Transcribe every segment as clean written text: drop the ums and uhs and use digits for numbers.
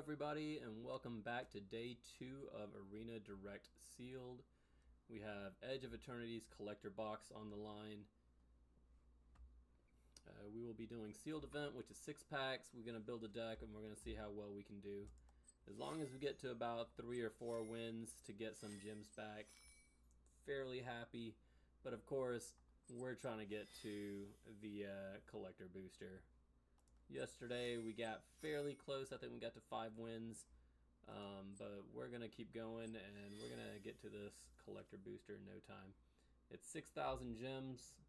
everybody, and welcome back to day 2 of Arena Direct Sealed. We have Edge of Eternity's collector box on the line. We will be doing sealed event, which is 6 packs. We're going to build a deck and we're going to see how well we can do. As long as we get to about 3 or 4 wins to get some gems back, fairly happy. But of course, we're trying to get to the collector booster. Yesterday we got fairly close. I think we got to 5 wins, but we're gonna keep going and we're gonna get to this collector booster in no time. It's 6,000 gems.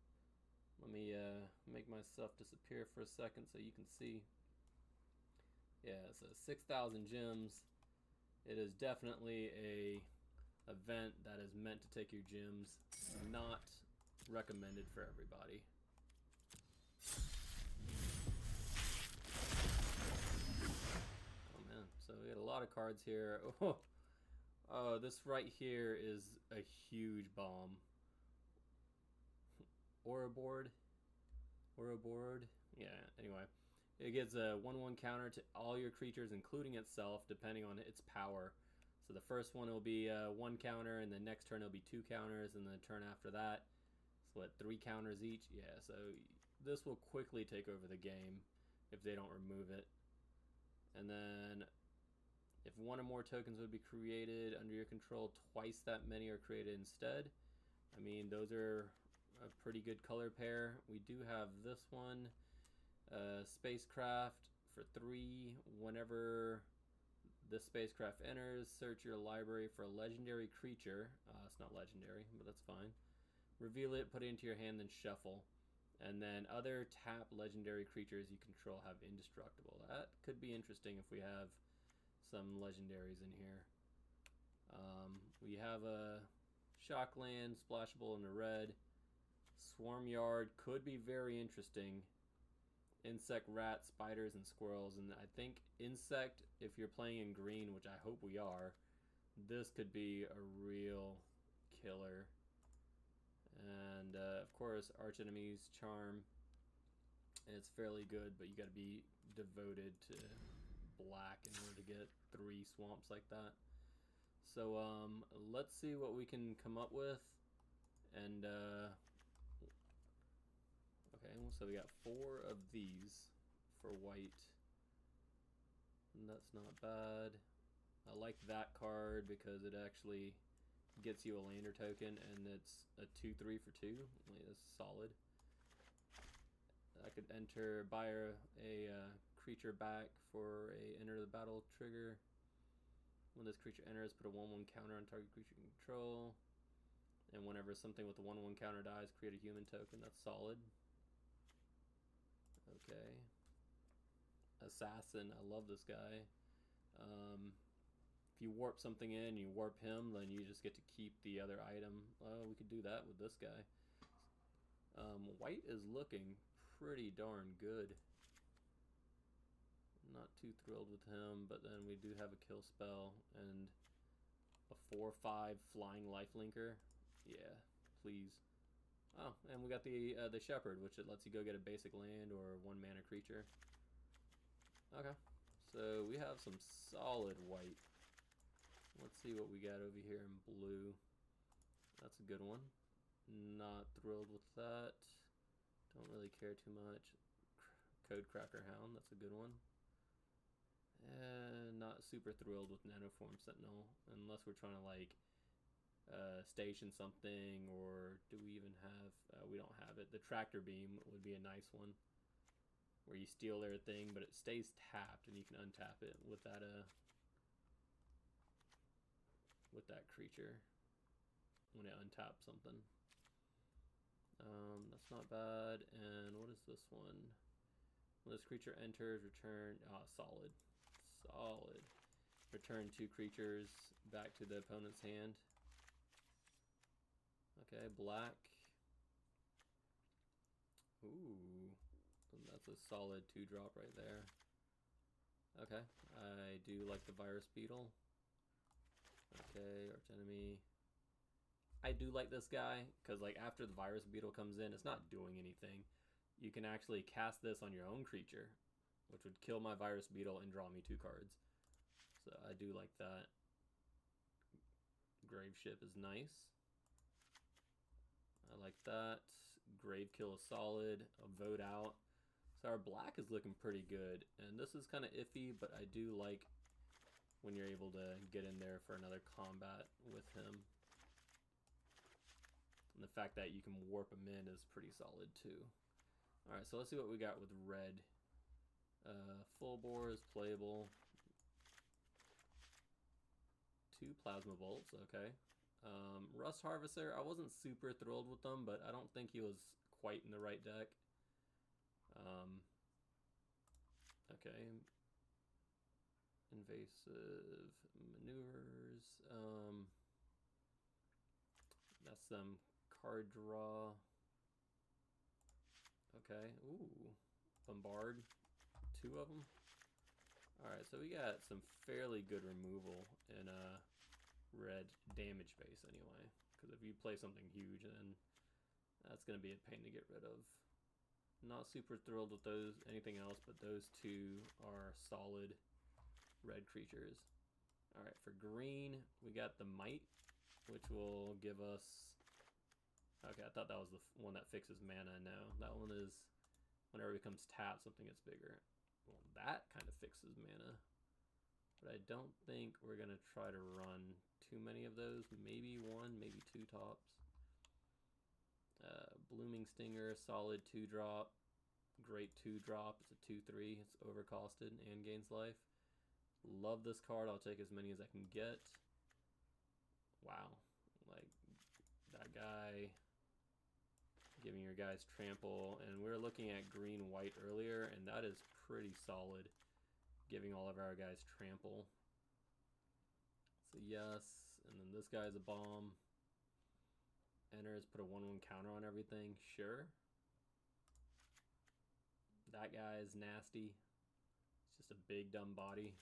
Let me make myself disappear for a second so you can see. Yeah, so 6,000 gems. It is definitely a event that is meant to take your gems. Not recommended for everybody. So we got a lot of cards here. Oh, this right here is a huge bomb. Ouroboros. Yeah, anyway. It gives a 1/1 counter to all your creatures, including itself, depending on its power. So the first one will be 1 counter, and the next turn it'll be 2 counters, and the turn after that, so what, 3 counters each? Yeah, so this will quickly take over the game if they don't remove it. And then if 1 or more tokens would be created under your control, twice that many are created instead. I mean, those are a pretty good color pair. We do have this one, spacecraft for 3. Whenever this spacecraft enters, search your library for a legendary creature. It's not legendary, but that's fine. Reveal it, put it into your hand, then shuffle. And then other tap legendary creatures you control have indestructible. That could be interesting if we have some legendaries in here. We have a Shockland, splashable in the red. Swarm Yard could be very interesting. Insect, rat, spiders, and squirrels. And I think insect, if you're playing in green, which I hope we are, this could be a real killer. And of course, Archenemy's Charm. And it's fairly good, but you got to be devoted to black in order to get 3 swamps like that. So let's see what we can come up with. And okay, so we got 4 of these for white, and that's not bad. I like that card because it actually gets you a lander token, and it's a 2/3 for 2. That's solid. I could buy a creature back for a enter the battle trigger. When this creature enters, put a 1/1 counter on target creature you control. And whenever something with a 1/1 counter dies, create a human token. That's solid. Okay. Assassin, I love this guy. If you warp something in, you warp him, then you just get to keep the other item. Oh, we could do that with this guy. White is looking pretty darn good. Not too thrilled with him, but then we do have a kill spell and a 4/5 flying lifelinker. Yeah, please. Oh, and we got the shepherd, which it lets you go get a basic land or 1 mana creature. Okay, so we have some solid white. Let's see what we got over here in blue. That's a good one. Not thrilled with that. Don't really care too much. Codecracker Hound, that's a good one. And not super thrilled with Nanoform Sentinel, unless we're trying to like station something, or do we even have, we don't have it. The Tractor Beam would be a nice one, where you steal their thing, but it stays tapped and you can untap it with that creature when it untaps something. That's not bad. And what is this one? When this creature enters, return, solid. Return 2 creatures back to the opponent's hand. Okay, black. Ooh, that's a solid 2-drop right there. Okay, I do like the Virus Beetle. Okay, Archenemy. I do like this guy because like after the Virus Beetle comes in, it's not doing anything. You can actually cast this on your own creature, which would kill my Virus Beetle and draw me 2 cards. So I do like that. Grave Ship is nice. I like that. Gravekill is solid. A vote out. So our black is looking pretty good. And this is kind of iffy, but I do like when you're able to get in there for another combat with him. And the fact that you can warp him in is pretty solid too. Alright, so let's see what we got with red. Full bore is playable. 2 plasma bolts, okay. Rust Harvester, I wasn't super thrilled with them, but I don't think he was quite in the right deck. Okay. Invasive maneuvers. That's some card draw. Okay. Ooh. Bombard. 2 of them. Alright, so we got some fairly good removal in red damage base anyway. Because if you play something huge, then that's going to be a pain to get rid of. Not super thrilled with those, anything else, but those 2 are solid red creatures. Alright, for green, we got the Might, which will give us... Okay, I thought that was the one that fixes mana. No, that one is whenever it becomes tapped, something gets bigger. Well, that kind of fixes mana. But I don't think we're going to try to run too many of those. Maybe 1, maybe 2 tops. Blooming Stinger, solid 2-drop. Great 2-drop. It's a 2/3. It's overcosted and gains life. Love this card. I'll take as many as I can get. Wow. Like, that guy giving your guys trample. And we were looking at green-white earlier, and that is pretty solid. Giving all of our guys trample. So yes. And then this guy's a bomb. Enters, put a 1/1 counter on everything. Sure. That guy is nasty. It's just a big dumb body.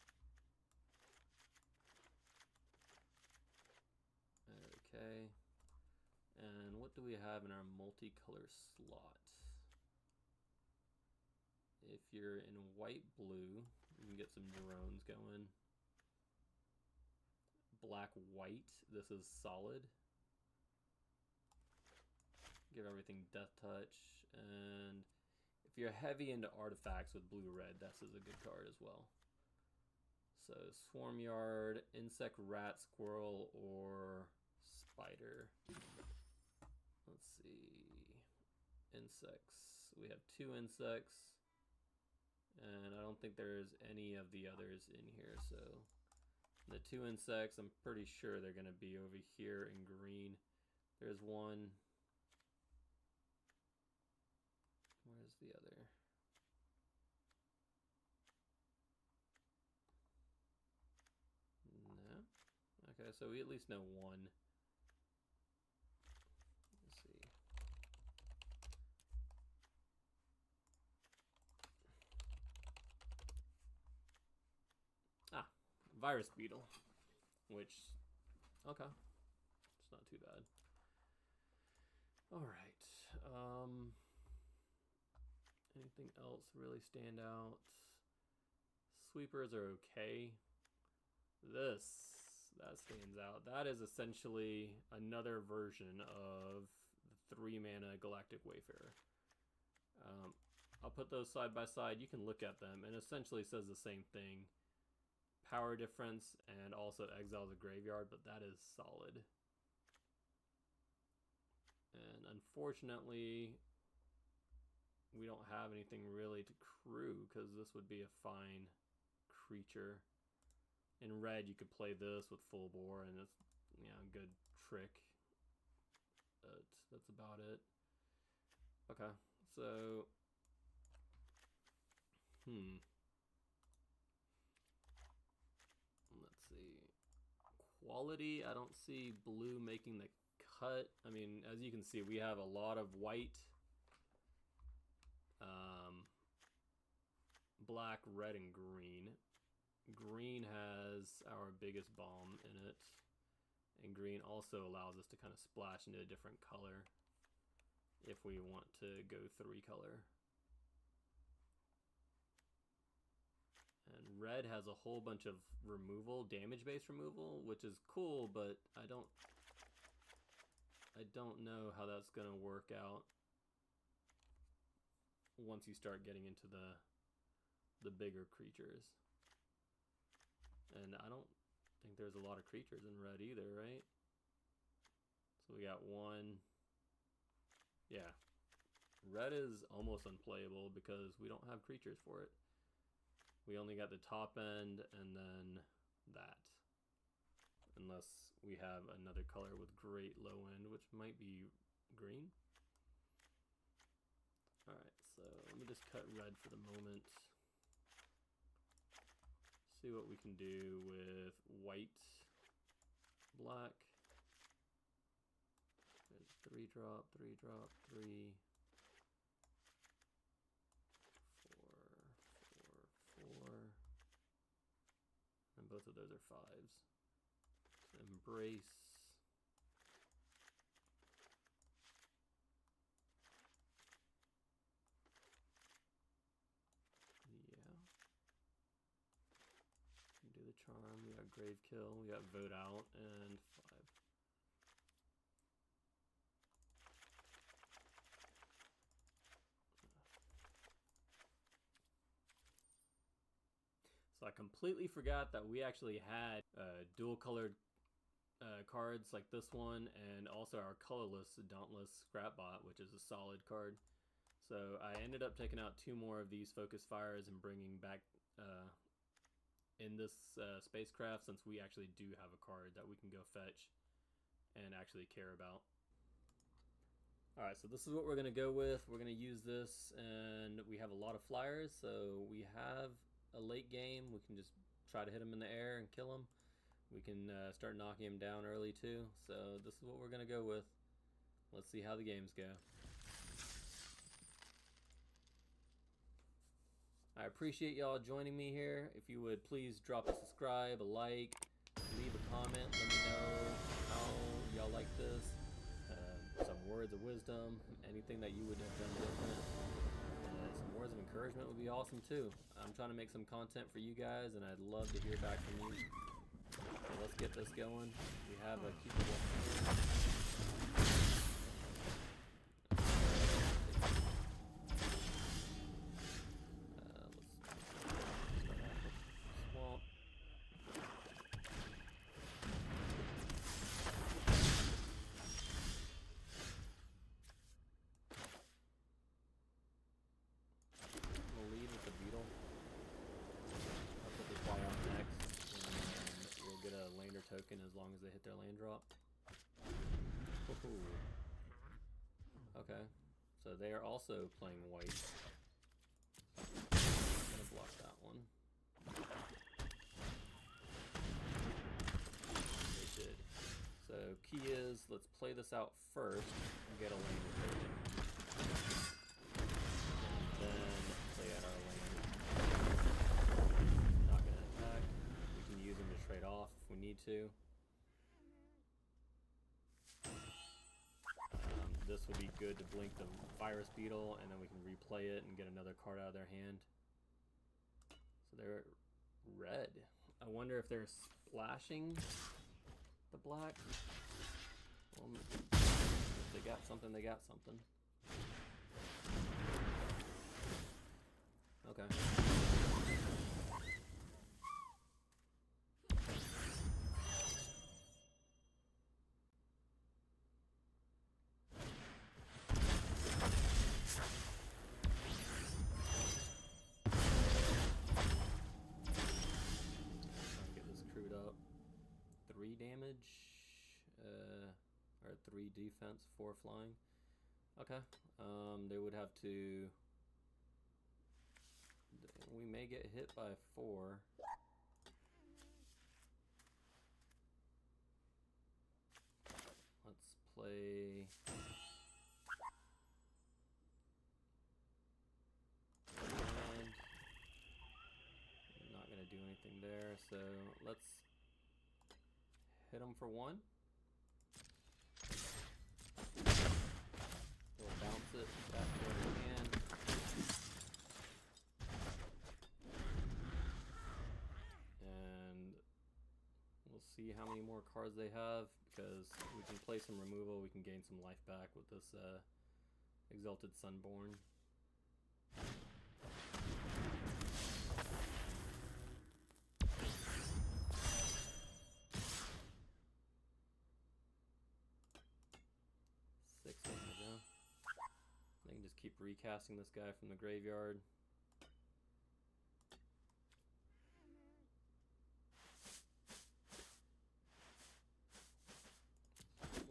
Okay. And what do we have in our multicolor slot? If you're in white-blue, you can get some drones going. Black-white, this is solid. Give everything Death Touch. And if you're heavy into artifacts with blue-red, this is a good card as well. So Swarmyard, Insect, Rat, Squirrel, or Spider. Let's see. Insects. We have 2 insects. And I don't think there's any of the others in here, so the 2 insects, I'm pretty sure they're going to be over here in green. There's one. Where's the other? No. Okay, so we at least know one. Let's see. Ah, Virus Beetle. Which, okay. It's not too bad. Alright. Anything else really stand out? Sweepers are okay. That stands out. That is essentially another version of the 3-mana Galactic Wayfarer. I'll put those side by side. You can look at them, and essentially says the same thing. Power difference, and also exiles a graveyard, but that is solid. And unfortunately, we don't have anything really to crew, because this would be a fine creature. In red, you could play this with full bore, and it's, you know, a good trick. But that's about it. Okay, so let's see. Quality, I don't see blue making the cut. I mean, as you can see, we have a lot of white, black, red, and green. Green has our biggest bomb in it, and green also allows us to kind of splash into a different color if we want to go 3 color. And red has a whole bunch of removal, damage-based removal, which is cool, but I don't know how that's gonna work out once you start getting into the bigger creatures. And I don't think there's a lot of creatures in red either, right? So we got one. Yeah. Red is almost unplayable because we don't have creatures for it. We only got the top end and then that. Unless we have another color with great low end, which might be green. Alright, so let me just cut red for the moment. See what we can do with white, black. There's 3-drop, 3-drop, 3. 4, 4, 4. And both of those are 5s. So embrace. Do the charm, we got grave kill, we got vote out, and 5. So I completely forgot that we actually had dual colored cards like this one, and also our colorless Dauntless Scrapbot, which is a solid card. So I ended up taking out 2 more of these Focus Fires and bringing back in this spacecraft, since we actually do have a card that we can go fetch and actually care about. Alright, so this is what we're going to go with. We're going to use this, and we have a lot of flyers, so we have a late game. We can just try to hit them in the air and kill them. We can start knocking them down early too, so this is what we're going to go with. Let's see how the games go. I appreciate y'all joining me here. If you would please drop a subscribe, a like, leave a comment, let me know how y'all like this. Some words of wisdom, anything that you would have done different. Some words of encouragement would be awesome too. I'm trying to make some content for you guys, and I'd love to hear back from you. So let's get this going. We have a keepable. Token as long as they hit their land drop. Ooh. Okay, so they are also playing white. I'm gonna block that one. They did. So key is, let's play this out first and get a land token. And then play out our land. Not gonna attack. We can use them to trade off if we need to. This will be good to blink the Virus Beetle, and then we can replay it and get another card out of their hand. So they're red. I wonder if they're splashing the black. Well, if they got something, they got something. Okay. Or 3 defense, 4 flying. Okay. They would have to. We may get hit by 4. Let's play. And not gonna do anything there, so let's hit them for 1. We'll bounce it back to our hand. see how many more cards they have, because we can play some removal, we can gain some life back with this Exalted Sunborn. Six damage, huh? I can just keep recasting this guy from the graveyard.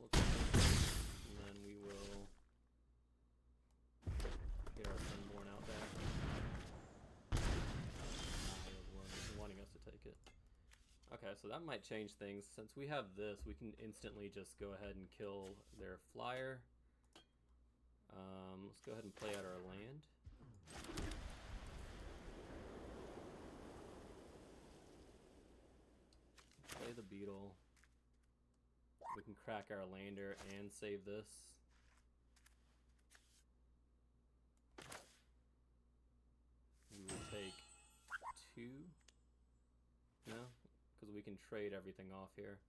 And then we will get our Sunborn out there. Wanting us to take it. Okay, so that might change things. Since we have this, we can instantly just go ahead and kill their flyer. Let's go ahead and play out our land. Play the beetle. We can crack our lander and save this. We will take 2. No? Because we can trade everything off here.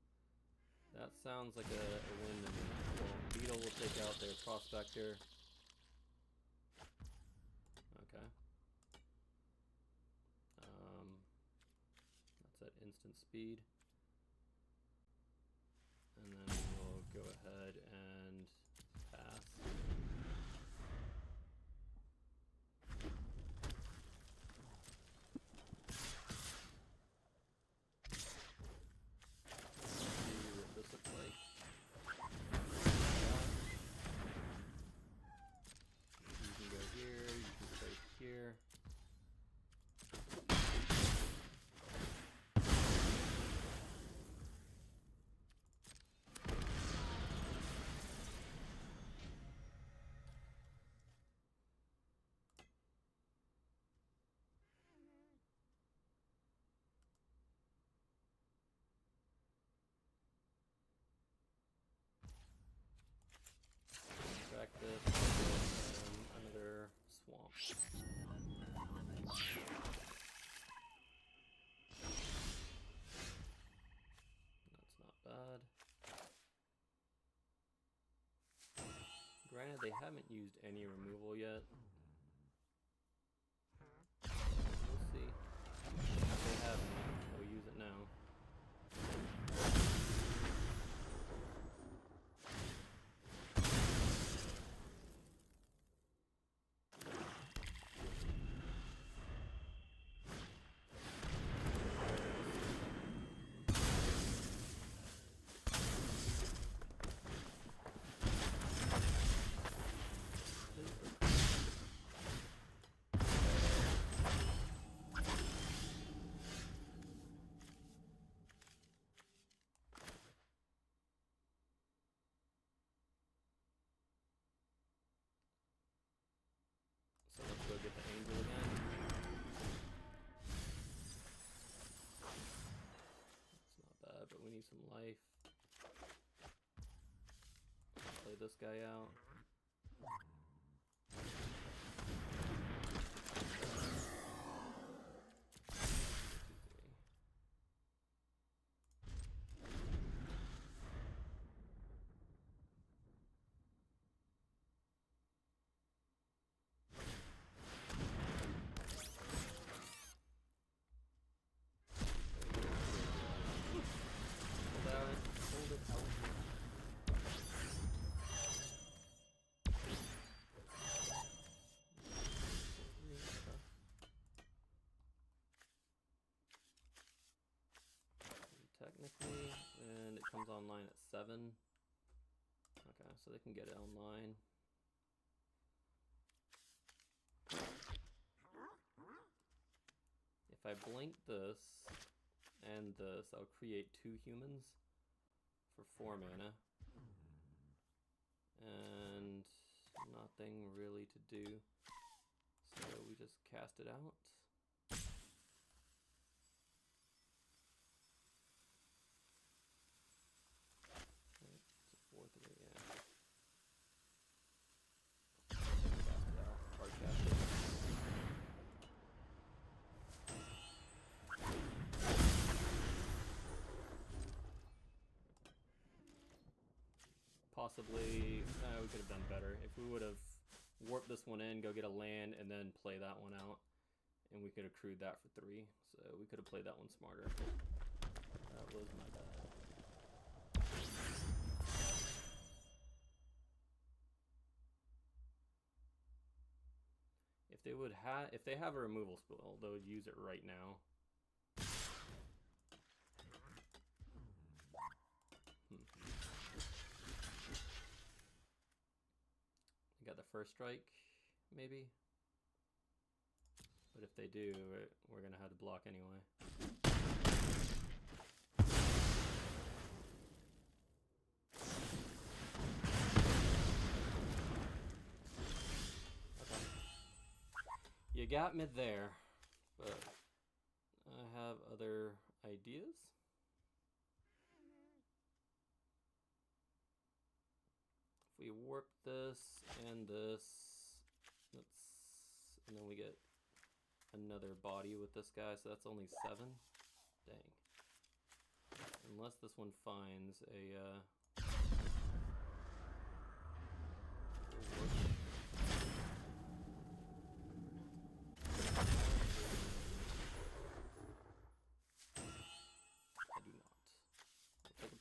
That sounds like a win to me. Well, beetle will take out their prospector. Okay. That's at instant speed. And then we'll go ahead and pass. See what this looks like. You can go here, you can place here. Back this, and another swamp. That's not bad. Granted, they haven't used any removal yet. We'll see. If they haven't, we'll use it now. So let's go get the angel again. It's not bad, but we need some life. Play this guy out. Technically, and it comes online at 7. Okay, so they can get it online. If I blink this and this, I'll create 2 humans for 4 mana. And nothing really to do. So we just cast it out. possibly... we could have done better. If we would have warped this one in, go get a land, and then play that one out, and we could have accrued that for 3. So we could have played that one smarter. That was my bad. If they have a removal spell, they would use it right now. Got the first strike, maybe. But if they do, we're gonna have to block anyway. You got me there, but I have other ideas. If we warp this and this, and then we get another body with this guy, so that's only 7. Dang. Unless this one finds a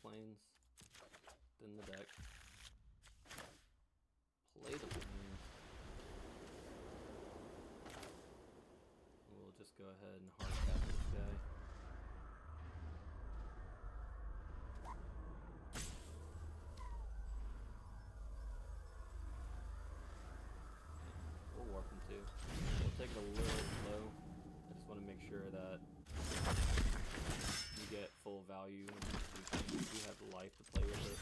planes, then the deck, play the planes, we'll just go ahead and hard cap this guy. We'll warp them too. We'll take it a little slow. I just want to make sure that you get full value. You have life to play with it.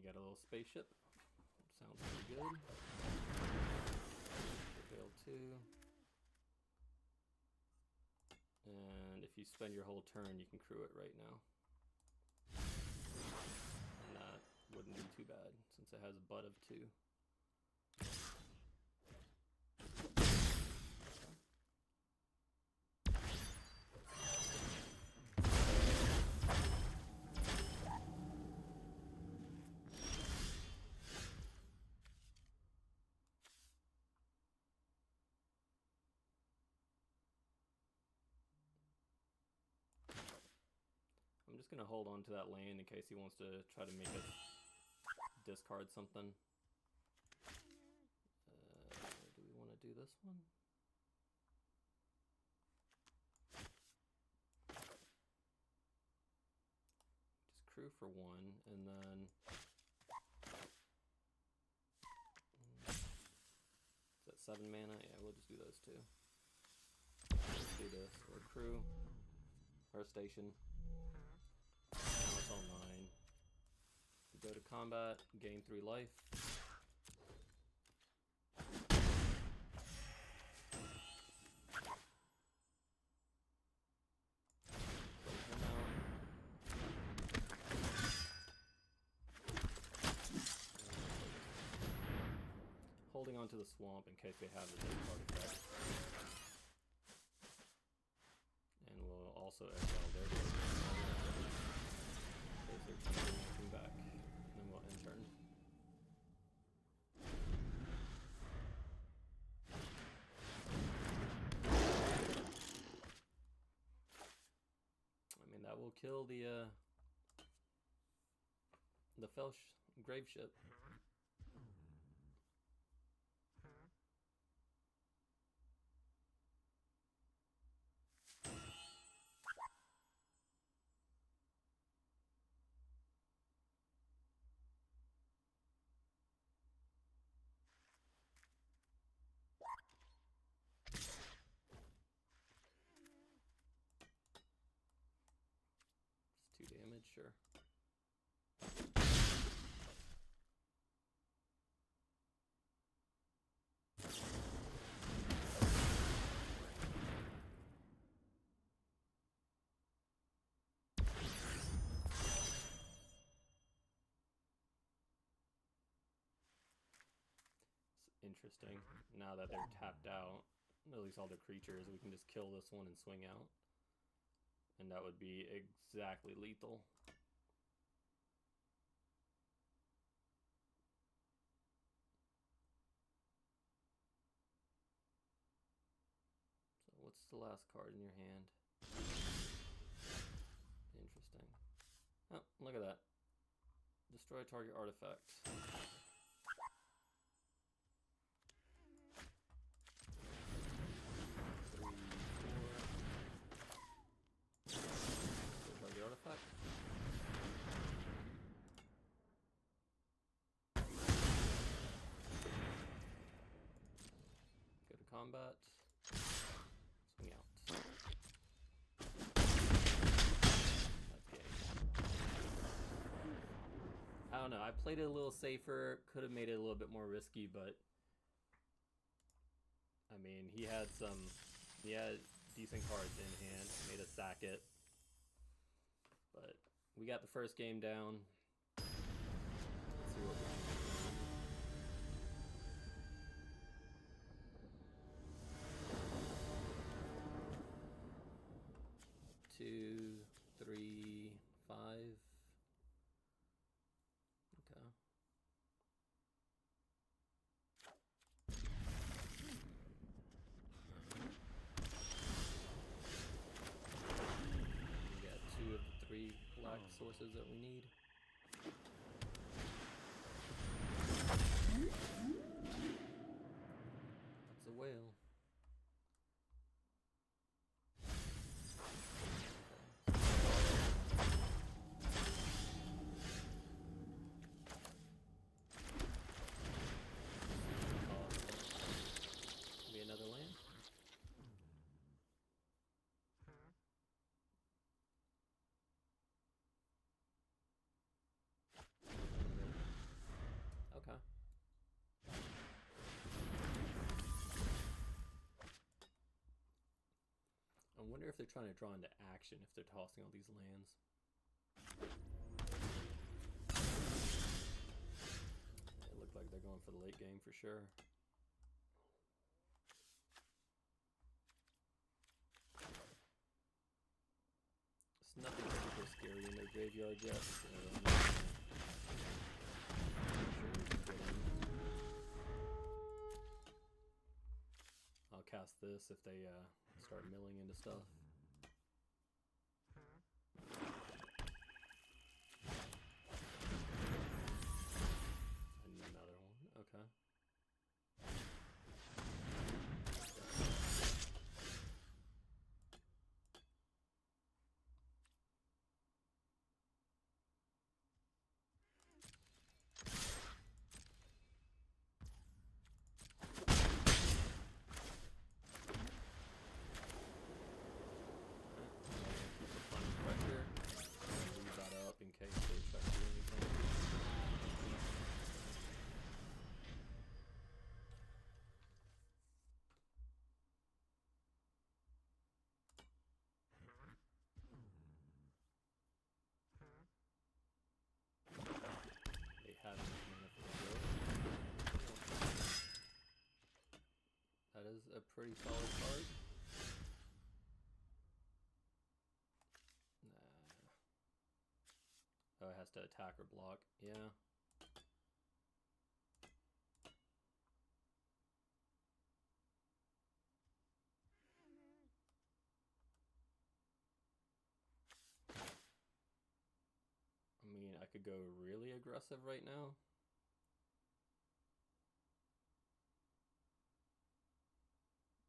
Got a little spaceship. Sounds pretty good. Fail 2. And if you spend your whole turn, you can crew it right now. And that wouldn't be too bad since it has a butt of 2. I'm just going to hold on to that land in case he wants to try to make us discard something. Do we want to do this one? Just crew for 1, and then... Is that 7 mana? Yeah, we'll just do those 2. Let's do this. Or crew. Our station. Now it's all 9. We go to combat, gain 3 life. Holding on to the swamp in case they have the discard effect. And we'll also exile their come back, and then we'll end turn. I mean, that will kill the Felsh grave ship. It's 2 damage. sure. Interesting. Now that they're tapped out, at least all the creatures, we can just kill this one and swing out. And that would be exactly lethal. So what's the last card in your hand? Interesting. Oh, look at that. Destroy target artifact. Artifact. Go to combat. Swing out. That's gay. I don't know. I played it a little safer. Could have made it a little bit more risky, but I mean, he had decent cards in hand. Made us sack it. But we got the first game down. Let's see what we can do. 2, 3, 5. Okay. We got 2 of the 3 black sources that we need. That's a whale. Be another land. Okay. I wonder if they're trying to draw into action if they're tossing all these lands. It looked like they're going for the late game for sure. There's nothing super scary in their graveyard yet. So I'll cast this if they start milling into stuff. Another one, okay. In case they try to do anything. They have enough mana for the build. That is a pretty solid card. Oh, it has to attack or block. Yeah. I mean, I could go really aggressive right now.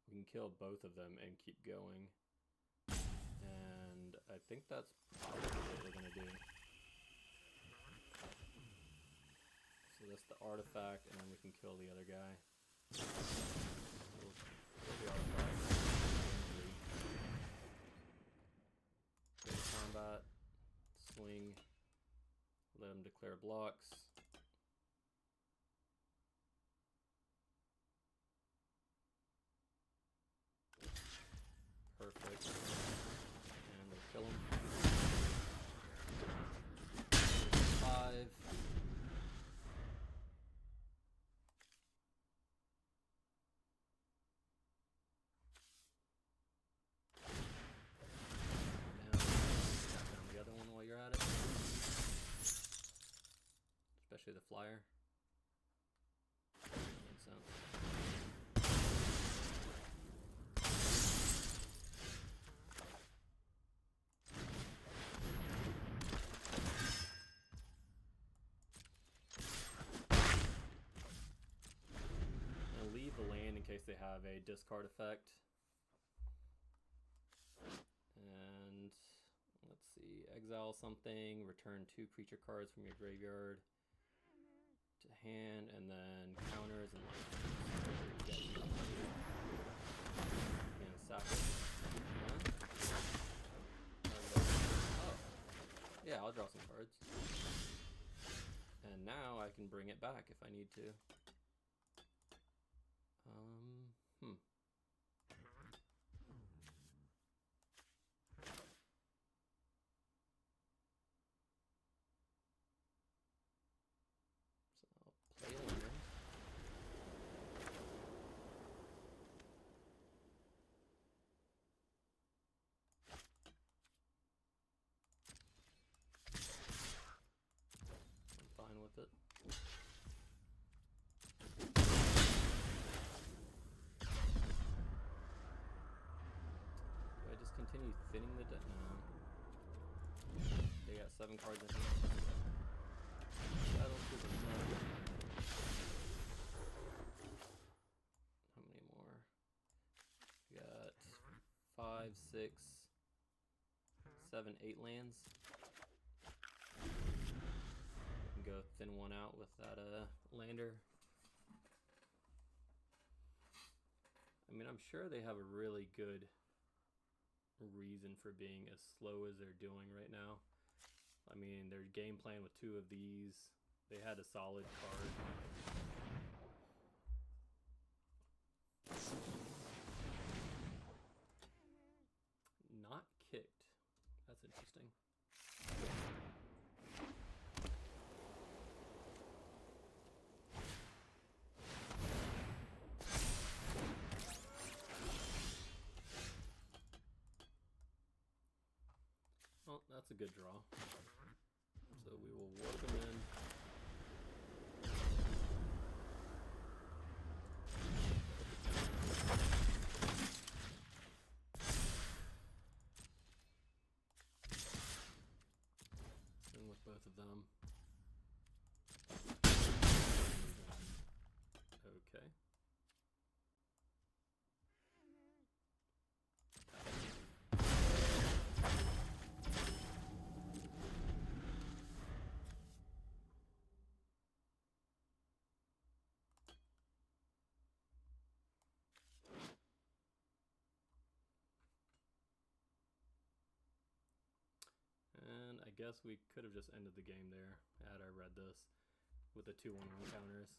We can kill both of them and keep going. And I think that's probably what we're going to do. So that's the artifact, and then we can kill the other guy. We'll kill the artifact. Go to combat. Swing. Declare blocks. Perfect. And we'll kill him. 5. Down the other one while you're at it. Especially the flyer. Makes sense. I'll leave the land in case they have a discard effect. And let's see, exile something, return 2 creature cards from your graveyard to hand, and then counters and and sack it. Oh, yeah, I'll draw some cards. And now I can bring it back if I need to. With it. Do I just continue thinning the deck? No. They got 7 cards in here. That'll do enough. How many more? We got 5, 6, 7, 8 lands. Go thin one out with that lander. I mean, I'm sure they have a really good reason for being as slow as they're doing right now. I mean, their game plan with 2 of these, they had a solid card. Not kicked. That's interesting. Well, that's a good draw. So we will warp him in. And with both of them. Okay. And I guess we could have just ended the game there had I read this with the 2/1 counters.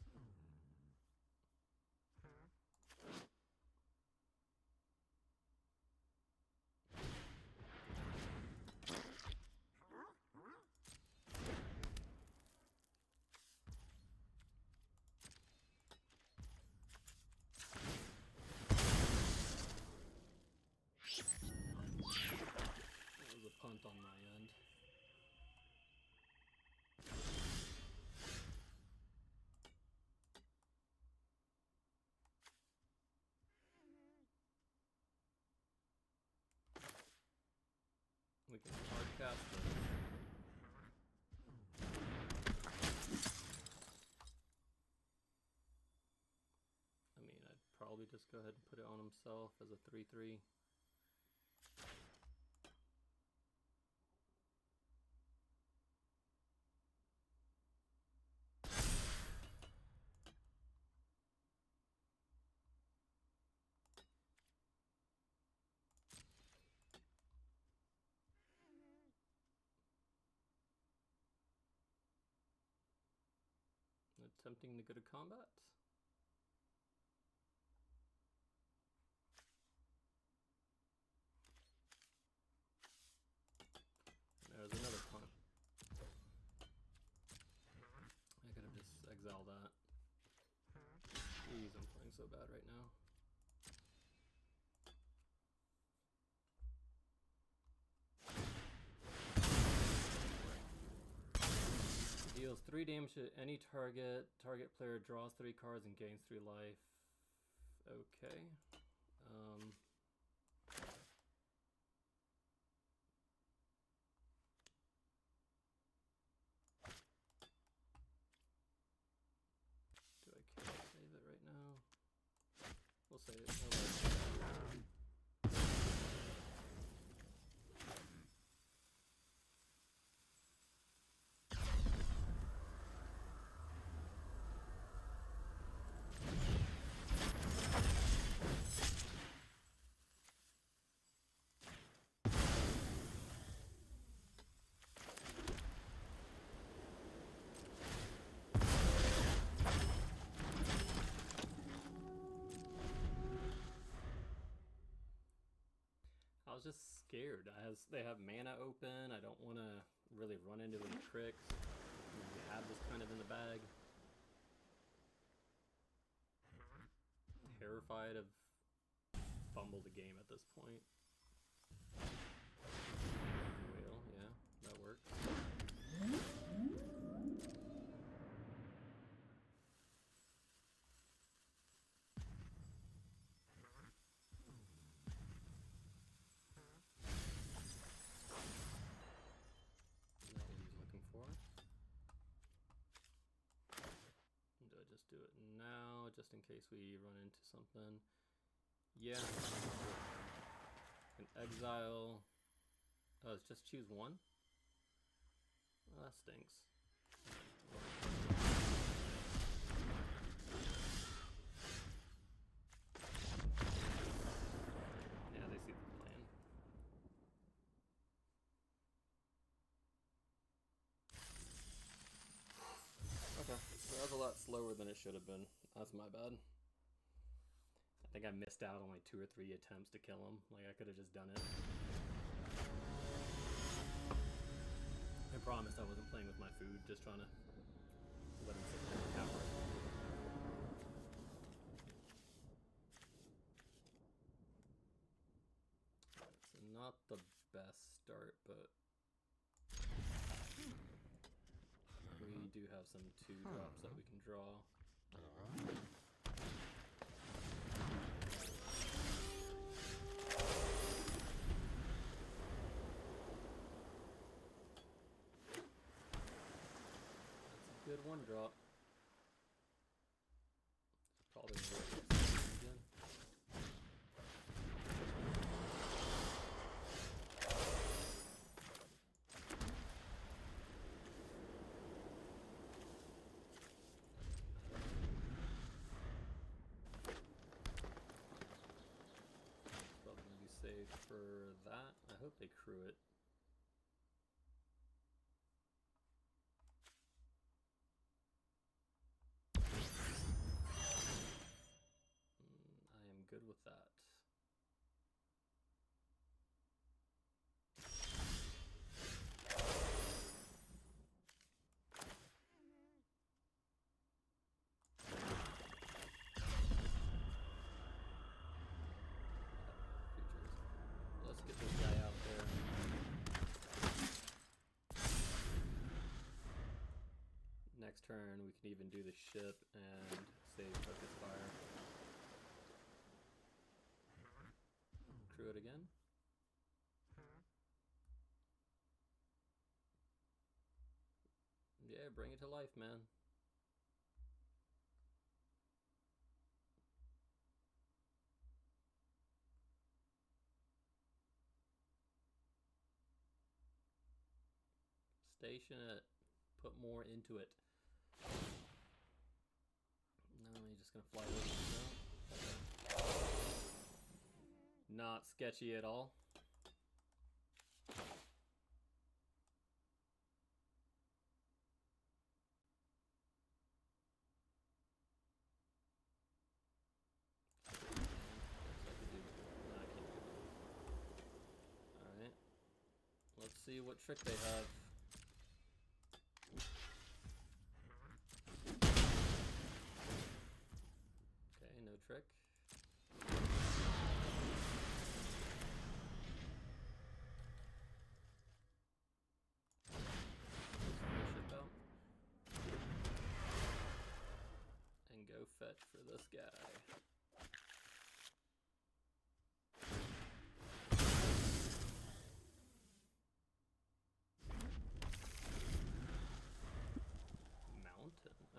That was a punt on my end. We can hard cast it. I mean, I'd probably just go ahead and put it on himself as a 3/3. Attempting to go to combat. There's another punt. I could have just exiled that. Jeez, I'm playing so bad right now. Deals 3 damage to any target. Target player draws 3 cards and gains 3 life. Okay. Do I care to save it right now? We'll save it. I was just scared. They have mana open. I don't want to really run into any tricks. We have this kind of in the bag. Terrified of fumble the game at this point. Well, yeah, that works. Do it now, just in case we run into something. Yeah. An exile. Oh, it's just choose one? Oh, that stinks. Yeah, they see the plan. Okay, so that was a lot slower than it should have been. That's my bad. I think I missed out on like 2 or 3 attempts to kill him. Like, I could have just done it. I promised I wasn't playing with my food, just trying to let him sit there and cower. So not the best start, but we do have some 2-drops that we can draw. That's a good 1-drop. Probably worth it again. Save for that. I hope they crew it. I am good with that. Let's get this guy out there. Next turn, we can even do the ship and save Focus Fire. Crew it again. Yeah, bring it to life, man. Station it. Put more into it. No, you're just gonna fly over. No? Okay. Not sketchy at all. see what trick they have. Okay, no trick. Ship out. And go fetch for this guy.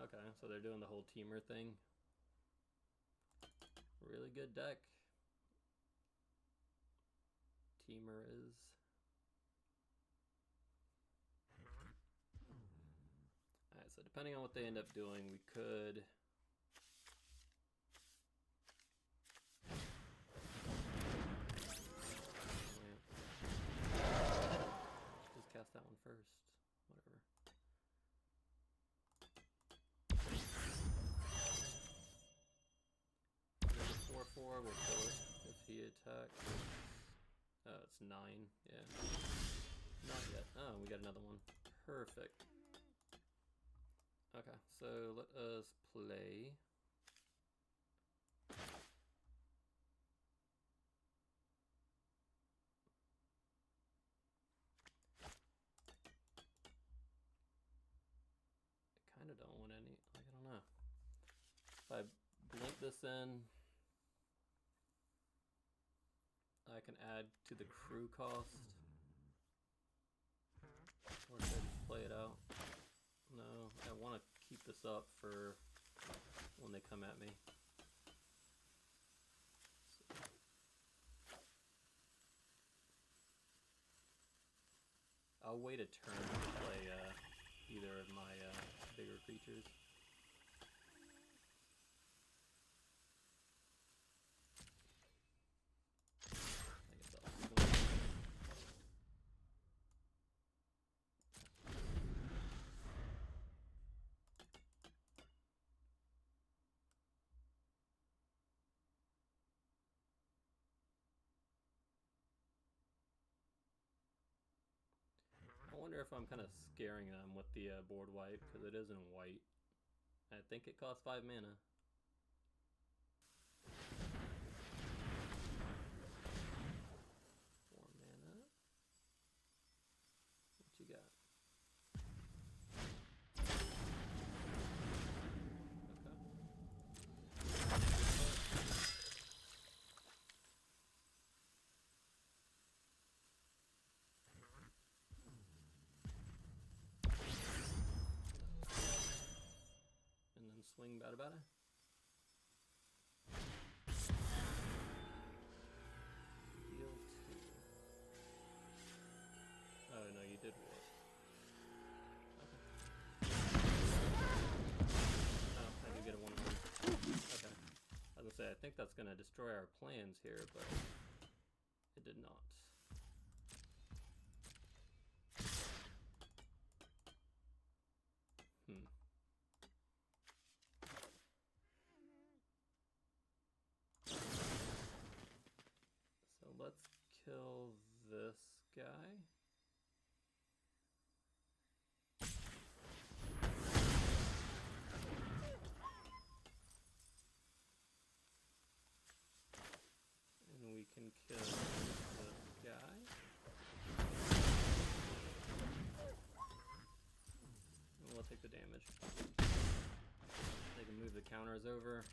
Okay, so they're doing the whole teamer thing. Really good deck. Teamer is. Alright, so depending on what they end up doing, we could. Just cast that one first. Whatever. 4/4 will kill it if he attacks. Oh, it's 9. Yeah. Not yet. Oh, we got another one. Perfect. Okay, so let us play. I kind of don't want any. Like, I don't know. If I blink this in, I can add to the crew cost. Or should I just play it out? No, I want to keep this up for when they come at me. So. I'll wait a turn to play either of my bigger creatures. I wonder if I'm kind of scaring them with the board wipe, because it is in white. I think it costs 5 mana. What you got? Swing bada bada. Deal 2. Oh no, you did what? Okay. Oh, I do get a 1/1. Okay. I was gonna say, I think that's gonna destroy our plans here, but it did not. Let's kill this guy. And we can kill this guy. And we'll take the damage. They can move the counters over.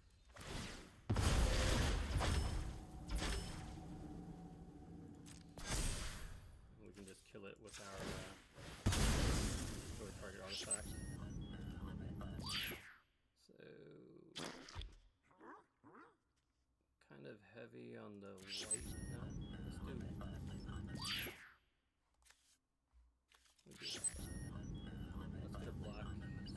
Kill it with our target artifact. So kind of heavy on the white. No, let's do. Let's get a black source.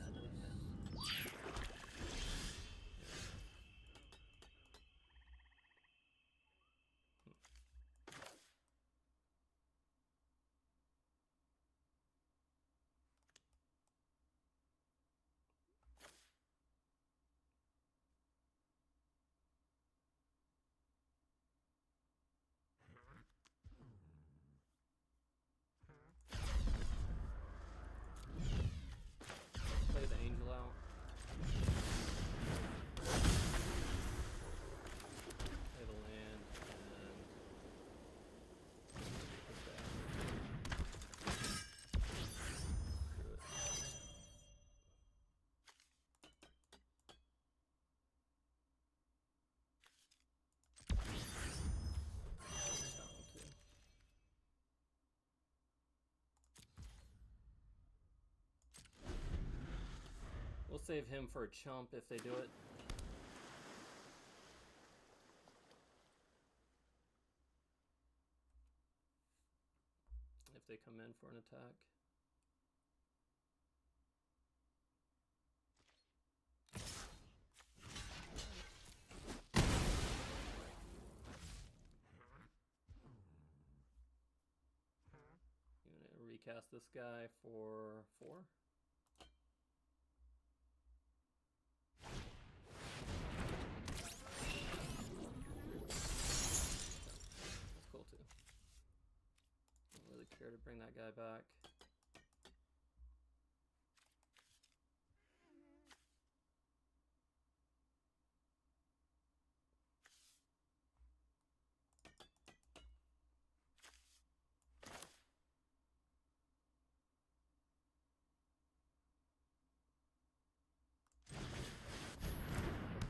save him for a chump if they do it. If they come in for an attack. I'm gonna recast this guy for 4. That's cool too. Don't really care to bring that guy back.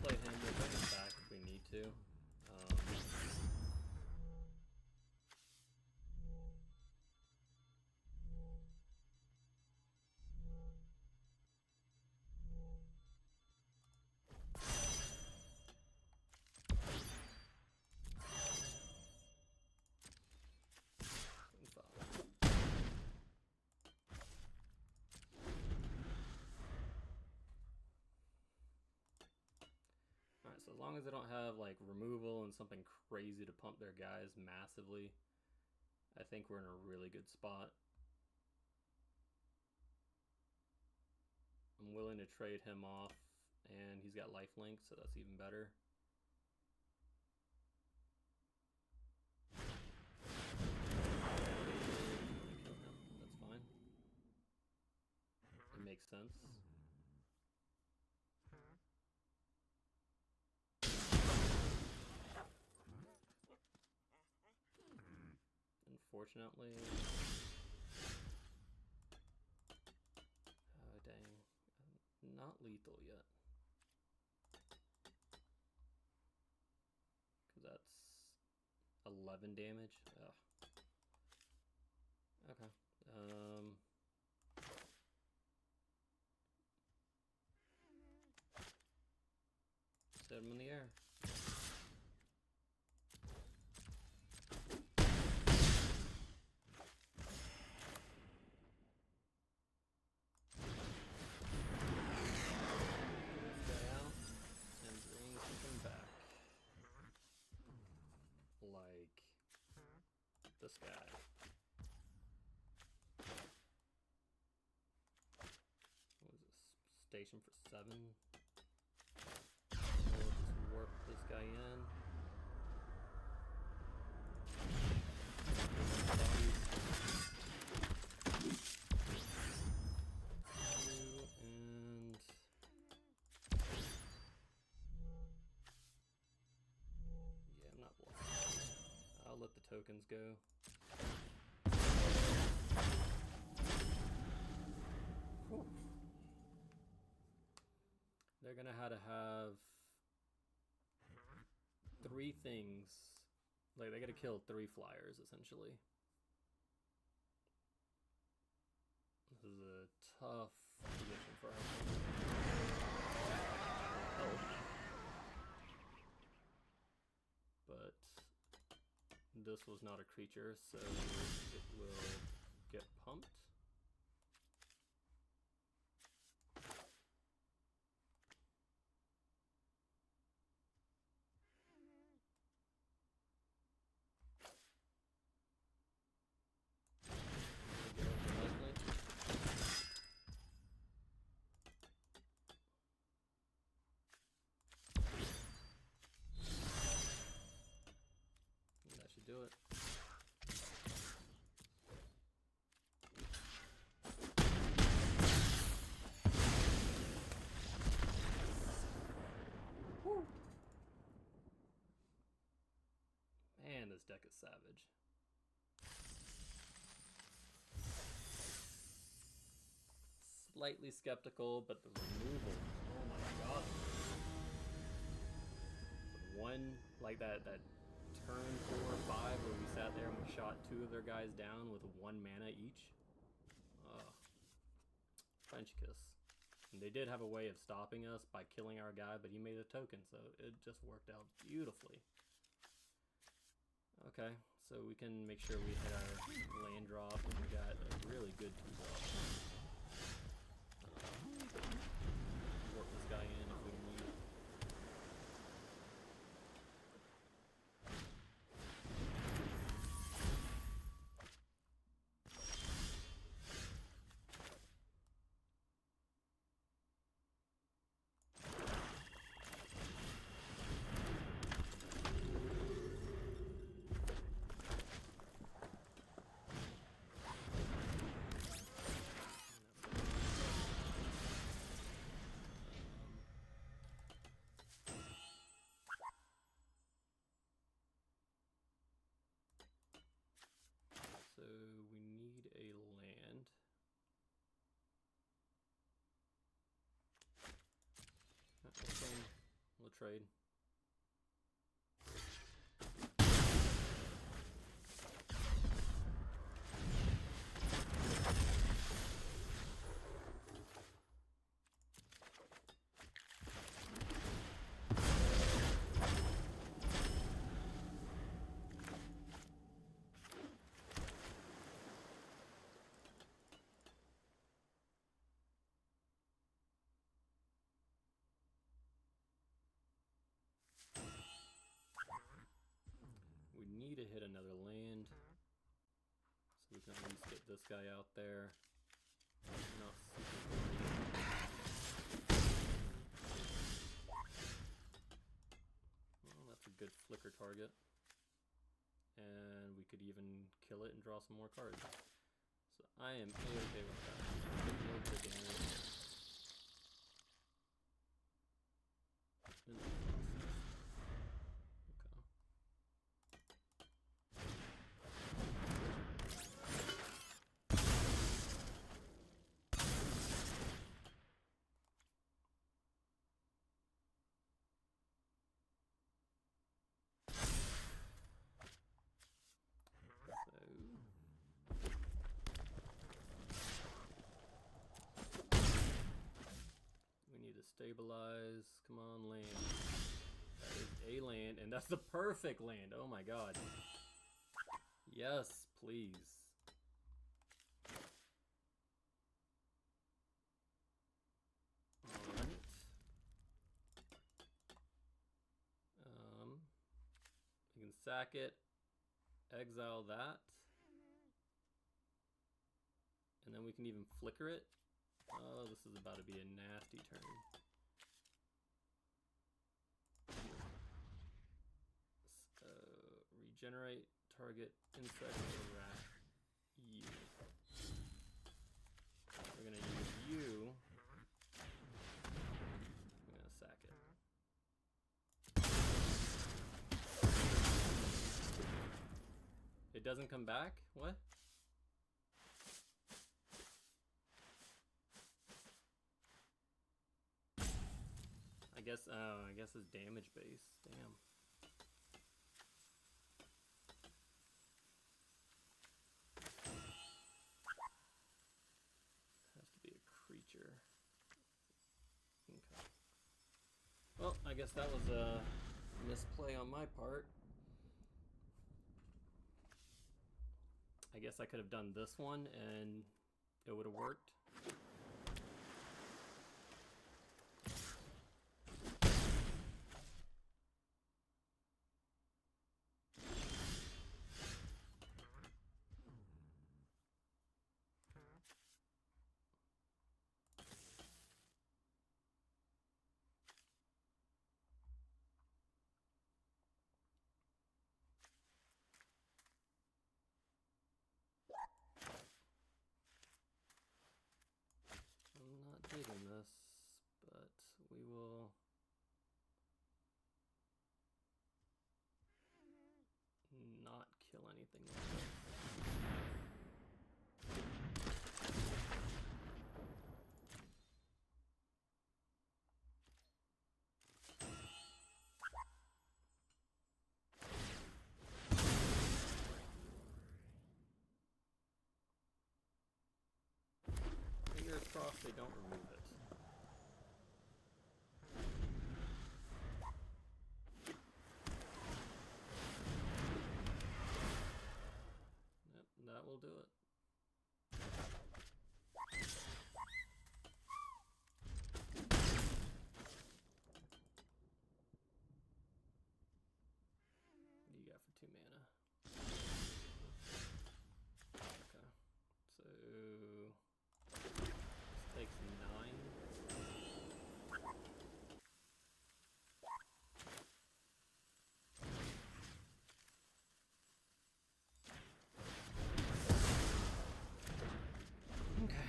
Play him, we'll bring him back if we need to. Alright, so as long as they don't have like removal and something crazy to pump their guys massively, I think we're in a really good spot. I'm willing to trade him off, and he's got lifelink, so that's even better. That's fine. It makes sense. Unfortunately. Oh, dang. Not lethal yet. Because that's 11 damage. Ugh. Okay. Set him in the air. This guy. What is this? Station for 7. We'll just warp this guy in. And yeah, I'm not blocking. I'll let the tokens go. Whew. They're gonna have to have 3 things. Like, they gotta kill 3 flyers, essentially. This is a tough position for us. But this was not a creature, so it will get pumped. That should do it. Woo. Man, this deck is savage. Slightly skeptical, but the removal, oh my god. One, like that turn 4 or 5 where we sat there and we shot 2 of their guys down with 1 mana each. French kiss. And they did have a way of stopping us by killing our guy, but he made a token, so it just worked out beautifully. Okay, so we can make sure we hit our land drop, and we got a really good 2-drop. Warp this guy in if we need. So we need a land. We'll trade. We need to hit another land, so we can at least get this guy out there. Not super well, that's a good flicker target. And we could even kill it and draw some more cards. So I am A-okay with that. A little bit of damage. Stabilize. Come on, land. That is a land, and that's the perfect land. Oh my god. Yes, please. Alright. We can sack it, exile that, and then we can even flicker it. Oh, this is about to be a nasty turn. Regenerate target insect or rat. You. We're gonna use you. I'm gonna sack it. It doesn't come back? What? I guess it's damage base. Damn. Has to be a creature. Okay. Well, I guess that was a misplay on my part. I guess I could have done this one and it would have worked. Digging this, but we will not kill anything like this. Fingers crossed they don't remove it. That'll do it. What do you got for 2 mana? Okay. So this takes 9. Okay.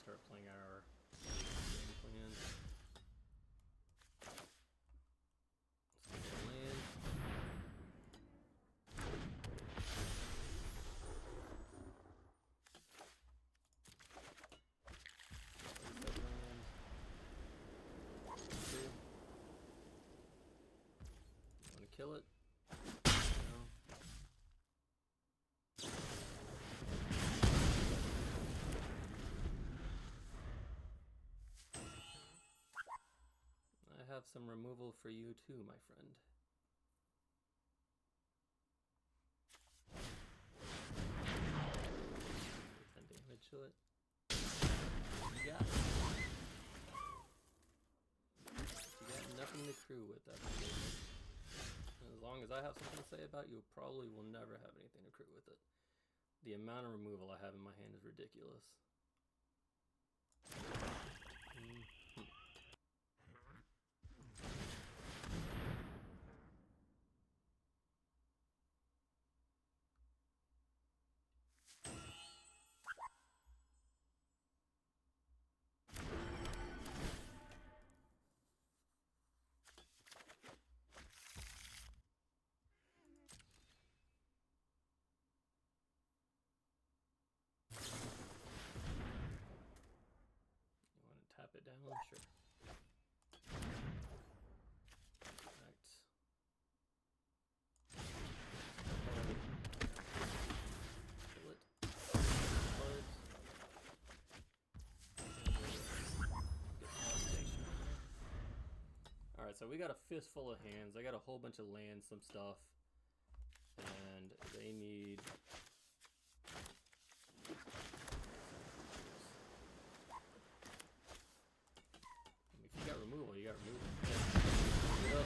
Start playing our game plan. Let's get a land. Want to kill it? No. I have some removal for you too, my friend. 10 damage to it. You got it. You got nothing to crew with that. As long as I have something to say about it, you probably will never have anything to crew with it. The amount of removal I have in my hand is ridiculous. Tap it down, sure. Right. Kill it. Blood. Alright, so we got a fistful of hands. I got a whole bunch of land, some stuff. And they need... removal, you got removal. Yeah.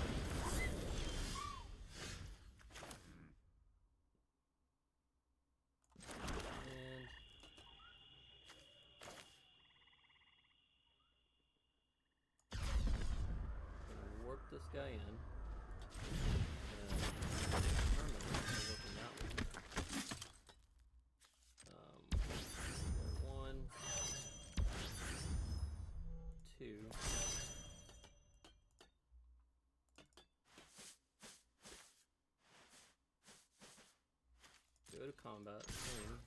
And gonna warp this guy in. Working that one. 1, 2. Go to combat, swing.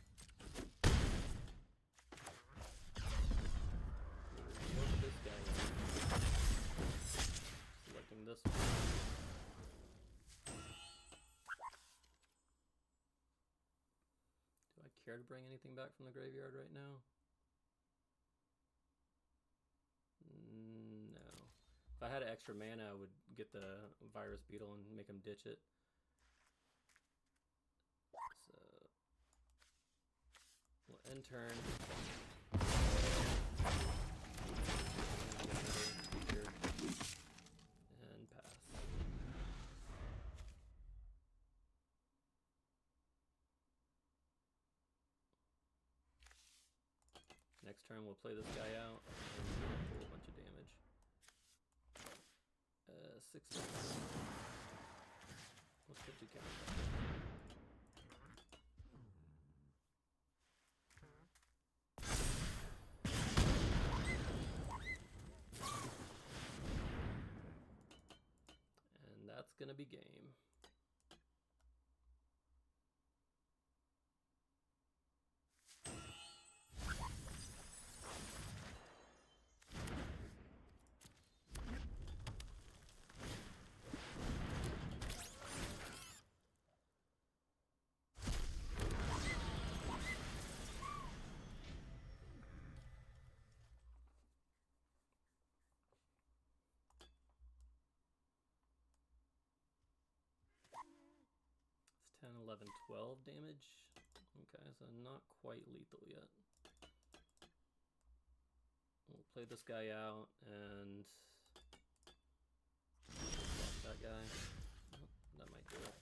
Work this guy in. Selecting this one. Do I care to bring anything back from the graveyard right now? No. If I had extra mana, I would get the Virus Beetle and make him ditch it. So, we'll end turn. And pass. Next turn we'll play this guy out and pull a bunch of damage. 6 minutes. Let's put 2 counters back. And that's gonna be game. 10, 11, 12 damage. Okay, so not quite lethal yet. We'll play this guy out and block that guy. Oh, that might do it.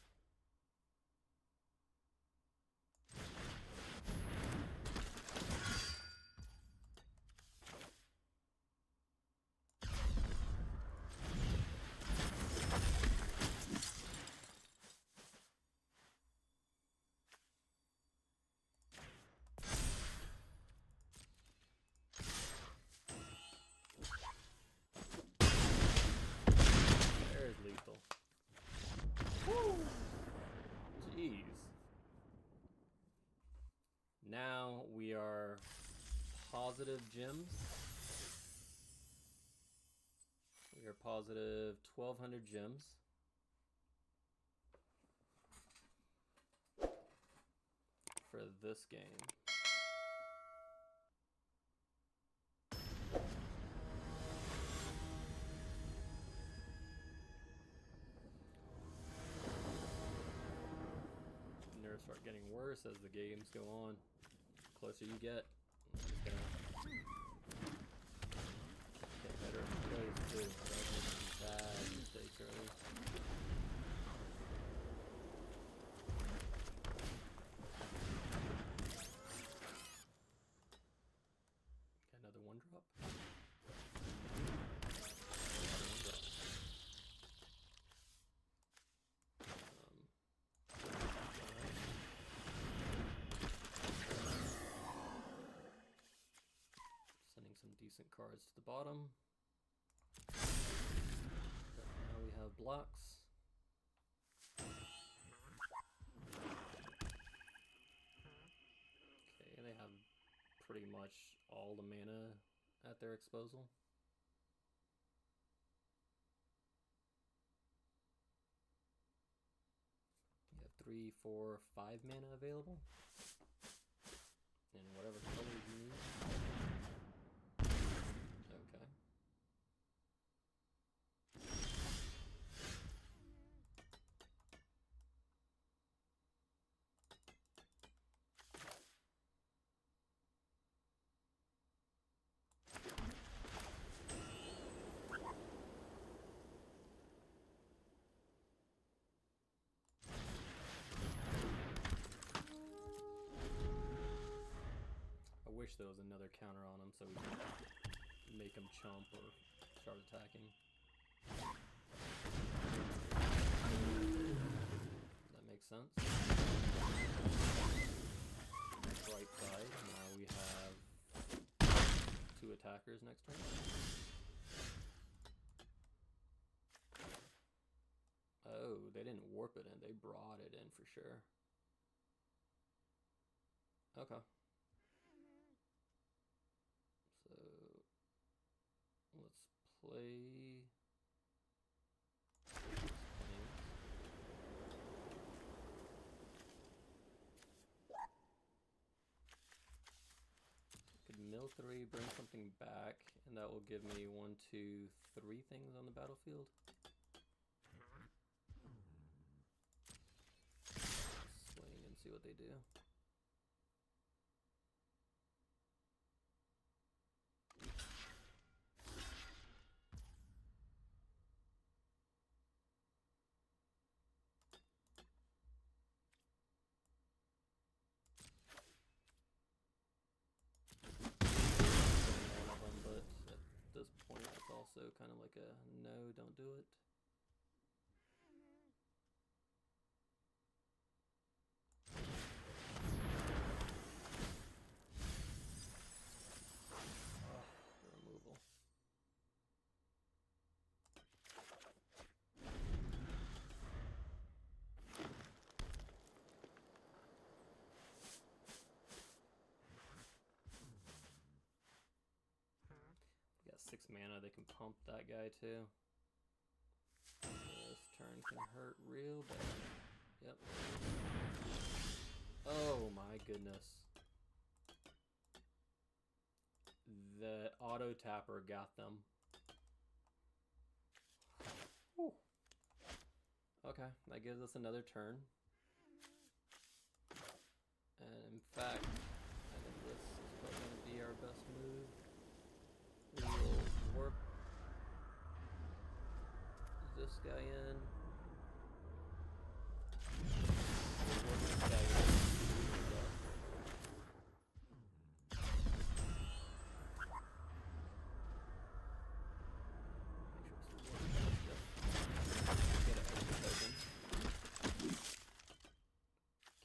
There's lethal. Woo! Jeez. Now we are positive gems. We are positive 1,200 gems. For this game. Nerves start getting worse as the games go on. The closer you get, it's just gonna get better at the plays too. So I was making some bad mistakes early. Got another one drop. Sending some decent cards to the bottom. But now we have blocks. Okay, they have pretty much all the mana at their disposal. You have 3, 4, 5 mana available. And whatever colors you need. Okay. I wish there was another counter on him so we could make him chump or start attacking. Does that make sense? Right side, now we have 2 attackers next turn. Oh, they didn't warp it in, they brought it in for sure. Okay. So let's play. Could mill 3, bring something back, and that will give me 1, 2, 3 things on the battlefield. Swing and see what they do. Also kind of like a no, don't do it. Removal. We got 6 mana, they can pump that guy too. This turn can hurt real bad. Yep. Oh my goodness. The auto tapper got them. Whew. Okay, that gives us another turn. this guy in. We'll work this guy in.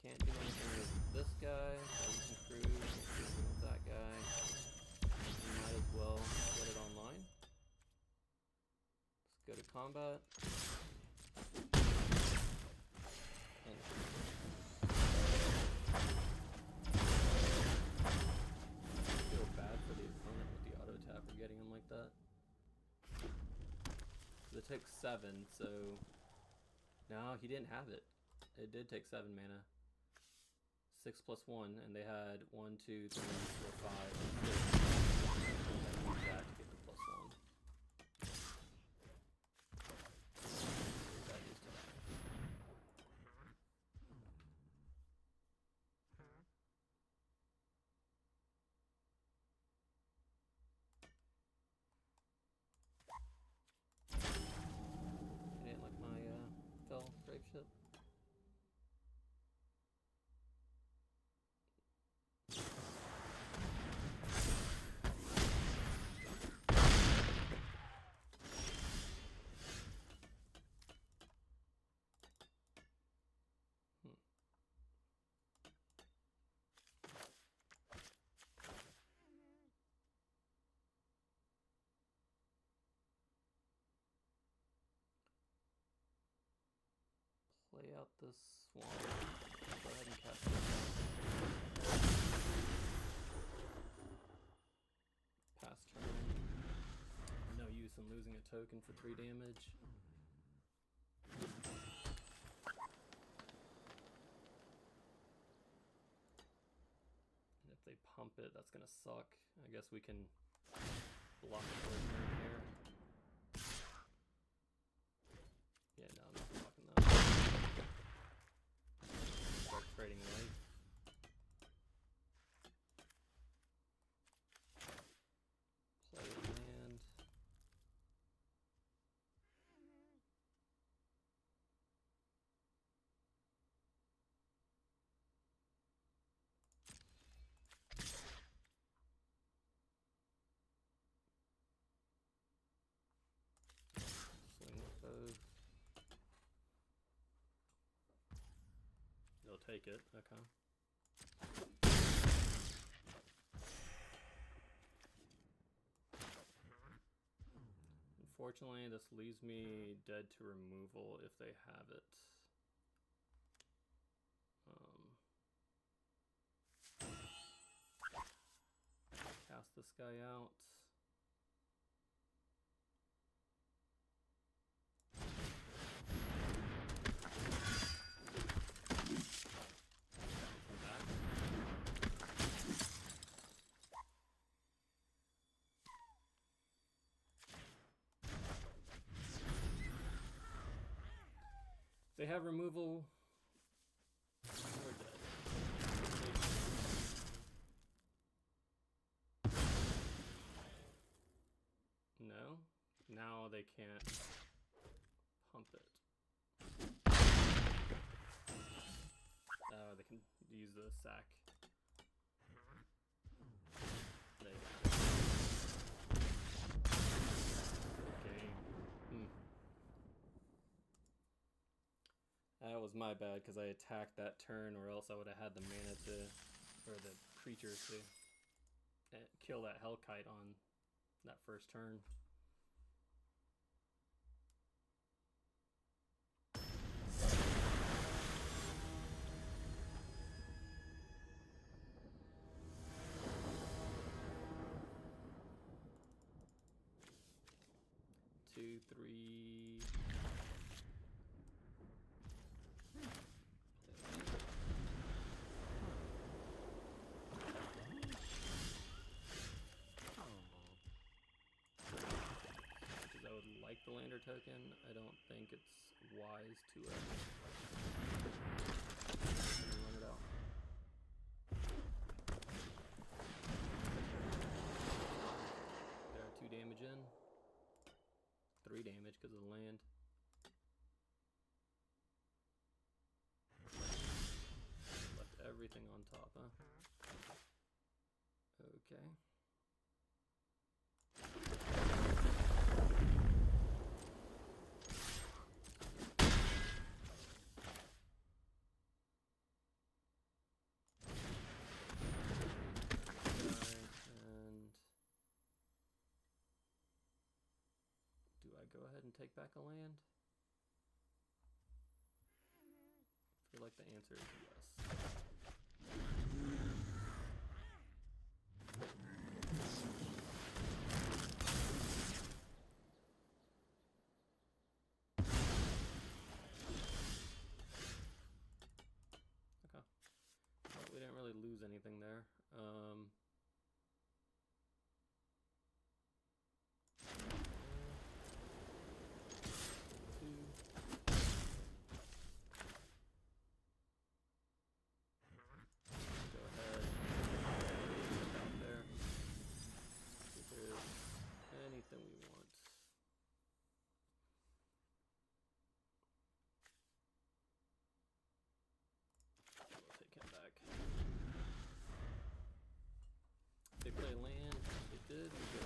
Can't do anything with this guy, so we can cruise with that guy. We might as well get it online. Let's go to combat. And I feel bad for the opponent with the auto tap for getting him like that. It took 7, so no, he didn't have it. It did take 7 mana. 6 plus 1, and they had 1, 2, 3, 4, 5, 6. That to get the plus 1. That used to die. I didn't like my fell brave ship. Play out this swan. Go ahead and cast it. Pass turn. No use in losing a token for 3 damage. And if they pump it, that's gonna suck. I guess we can block it for a turn here. Yeah, no, I'm not blocking that. Start trading light. Play land. Swing with both. They'll take it, okay. Unfortunately, this leaves me dead to removal if they have it. Cast this guy out. They have removal. We're dead. No. Now they can't pump it. They can use the sack. They got it. Okay. That was my bad because I attacked that turn, or else I would have had the mana to, or the creatures to kill that Hellkite on that first turn. Two, three. Like the lander token, I don't think it's wise to run it out. There are 2 damage in. 3 damage because of the land. Okay. And do I go ahead and take back a land? I feel like the answer is yes. Okay. Well, we didn't really lose anything there. Anything we want. We'll take him back. They play land. They did. We go.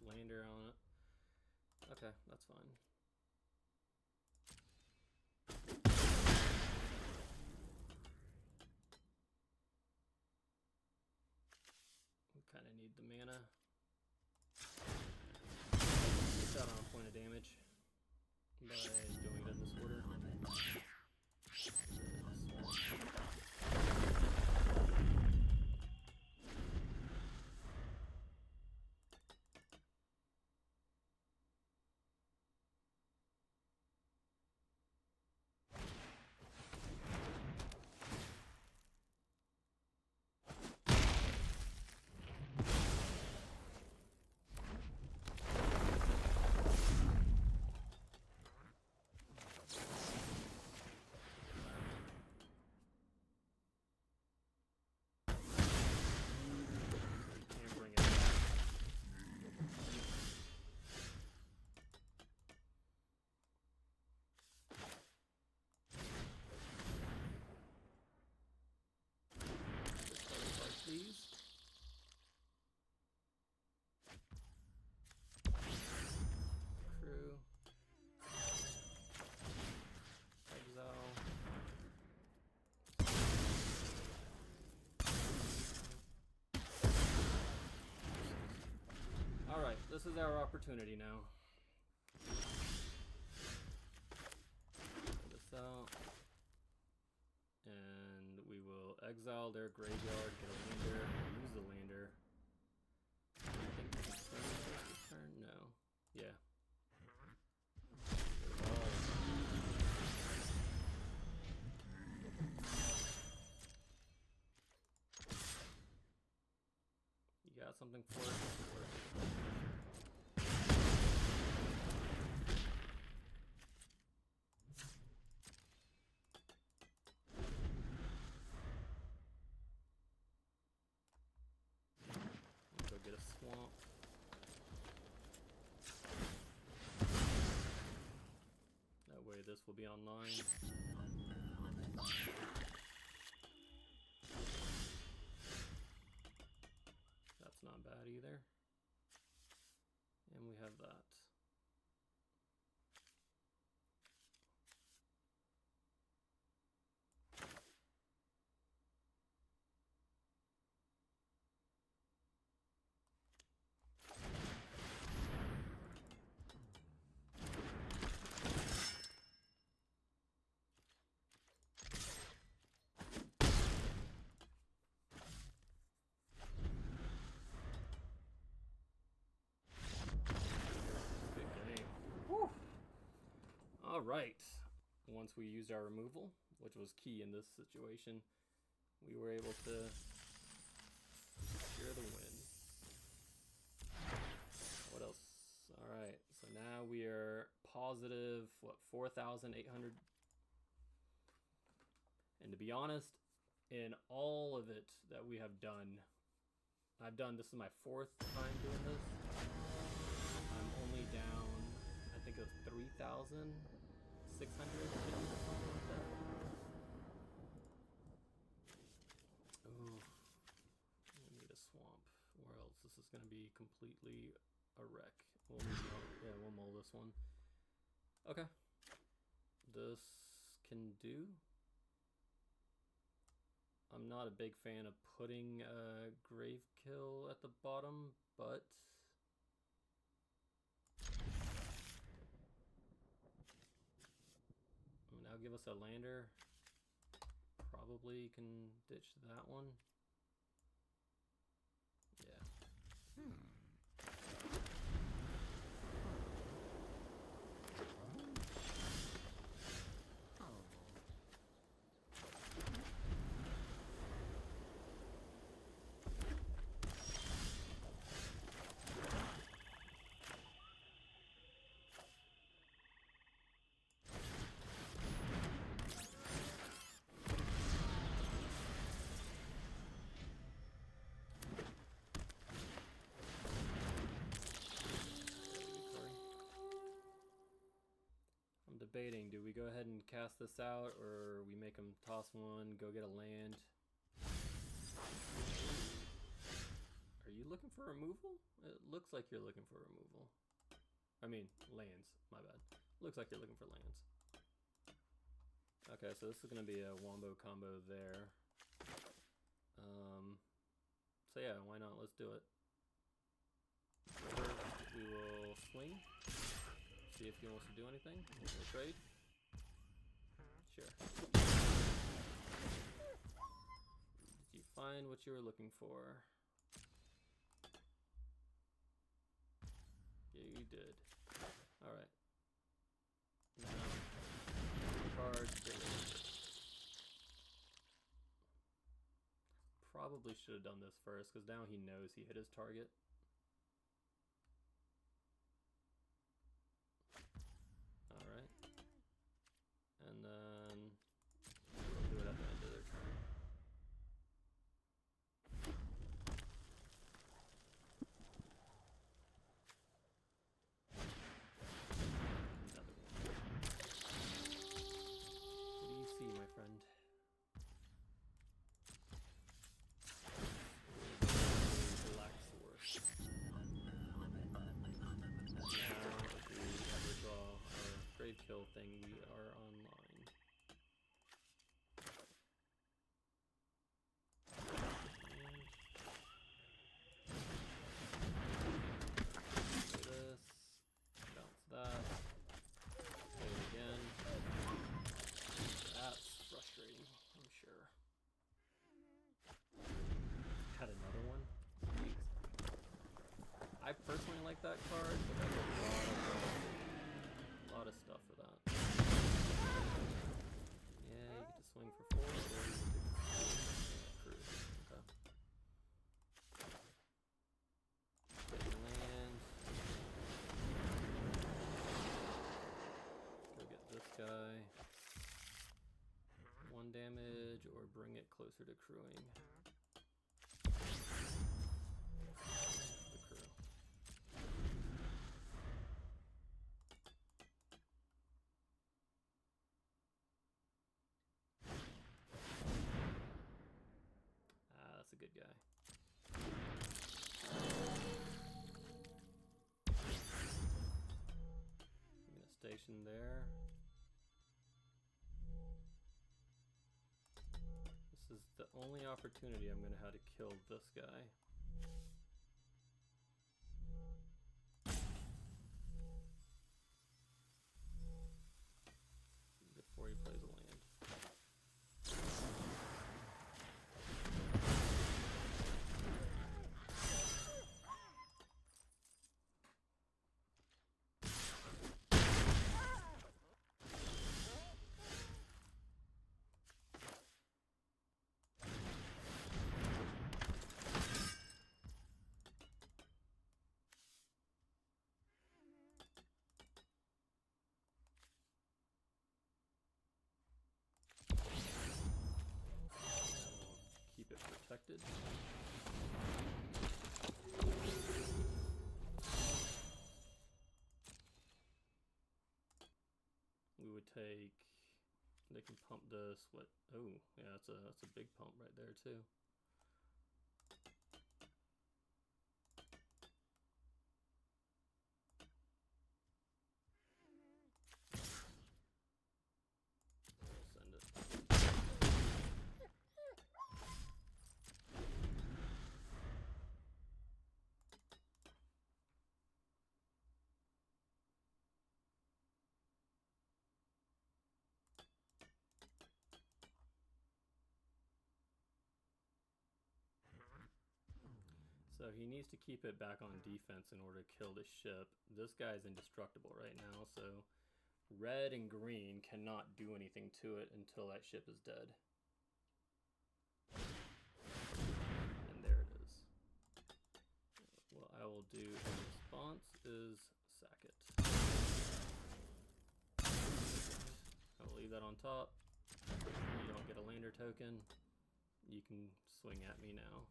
Lander on it. Okay, that's fine. We kind of need the mana. Shot on a point of damage by doing it in this order. Alright, this is our opportunity now. Pull this out. And we will exile their graveyard, get a lander, use the lander. I think we can this turn? No. Yeah. You got something for it? Go get a swamp. That way this will be online. have that. All right. Once we used our removal, which was key in this situation, we were able to secure the win. What else? All right. So now we are positive, what, 4,800? And to be honest, in all of it that we have done, this is my 4th time doing this. I'm only down, I think it was 3,600 or something like that. Ooh, I need a swamp, or else this is going to be completely a wreck. We'll mold this one. Okay, this can do. I'm not a big fan of putting a grave kill at the bottom, but now give us a lander. Probably can ditch that one. Yeah. Debating, do we go ahead and cast this out, or we make them toss one, go get a land? Are you looking for removal? It looks like you're looking for removal. I mean, lands, my bad. Looks like you're looking for lands. Okay, so this is going to be a wombo combo there. So yeah, why not? Let's do it. First, we will swing. See if he wants to do anything. We'll trade. Sure. Did you find what you were looking for? Yeah, you did. Alright. Now, card trade. Probably should have done this first, because now he knows he hit his target. Alright. And then we'll do it at the end of their turn. Another one. What do you see, my friend? Black sword. Now, if we ever draw our grave kill thing, we are online. Do this, bounce that, play it again. That's frustrating, I'm sure. Had another one? Jeez. I personally like that card, but that's a lot of stuff for that. Yeah, you get to swing for 4, or you get to cruise. Okay. Getting land. Go get this guy. 1 damage, or bring it closer to crewing. That's a good guy. station there. This is the only opportunity I'm going to have to kill this guy. Before he plays a land. Keep it protected. We would take. They can pump this. What? Oh, yeah, that's a big pump right there too. Send it. So he needs to keep it back on defense in order to kill the ship. This guy's indestructible right now, so red and green cannot do anything to it until that ship is dead. And there it is. What I will do in response is sack it. I will leave that on top. You don't get a lander token. You can swing at me now.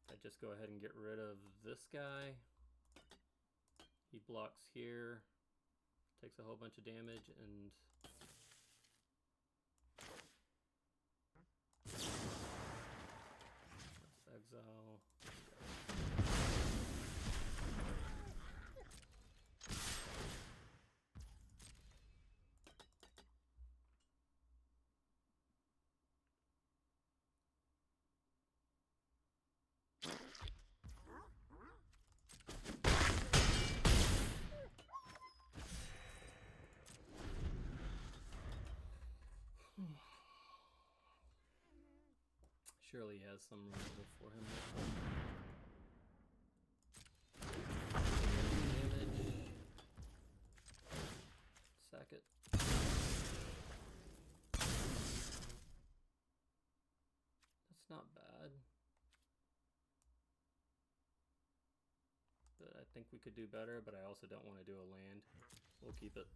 I just go ahead and get rid of this guy. He blocks here, takes a whole bunch of damage, and let's exile. Surely he has some removal for him. Damage. Sack it. That's not bad. But I think we could do better, but I also don't want to do a land. We'll keep it.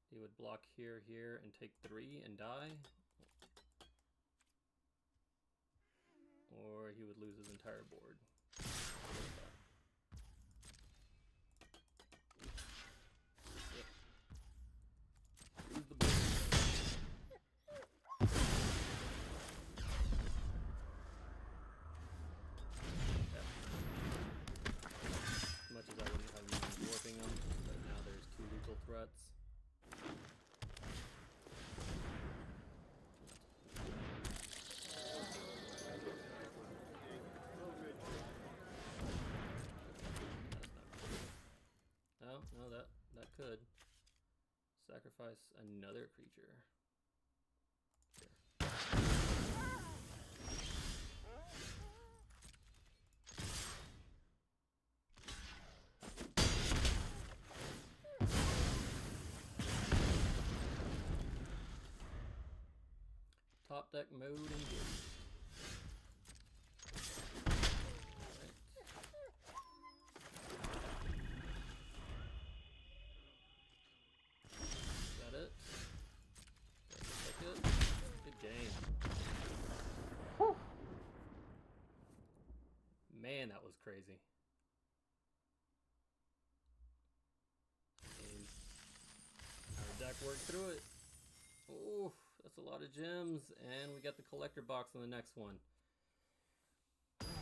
He would block here, here, and take 3 and die. Or he would lose his entire board. Yep. Lose the board. Yep. As much as I wouldn't have mind warping them, but now there's 2 lethal threats. No, that could. Sacrifice another creature. Sure. Top deck mode engaged. Man, that was crazy. And our deck worked through it. Ooh, that's a lot of gems. And we got the collector box on the next one. Right.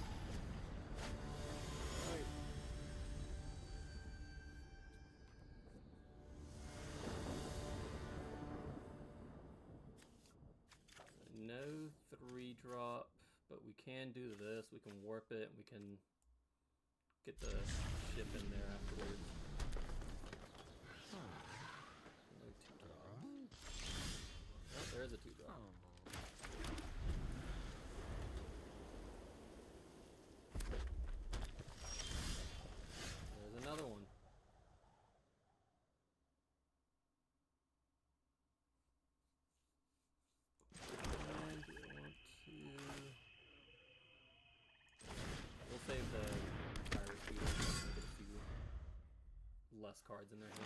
No 3-drop, but we can do this. We can warp it. We can get the ship in there afterwards. No 2-drop. Oh, there is a 2-drop. There's another one. And we want to... We'll save the pirate speeder and get a few less cards in their hand.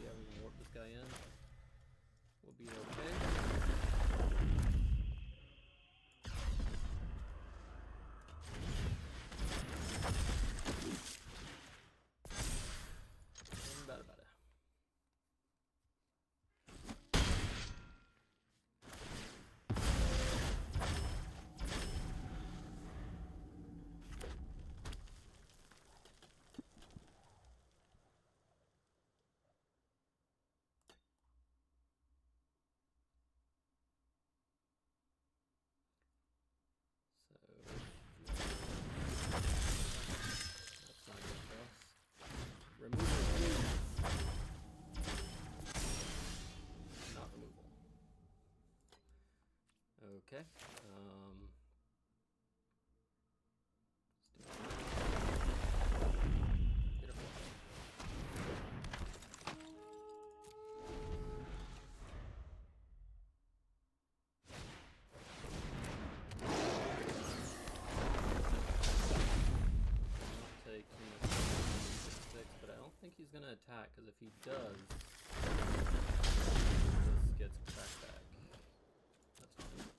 Yeah, we can warp this guy in. We'll be okay. Okay. Take him at 6, but I don't think he's gonna attack, because if he does, this gets cracked back. That's fine.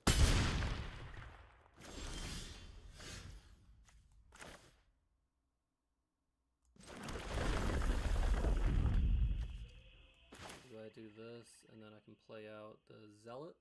Do I do this, and then I can play out the Zealot?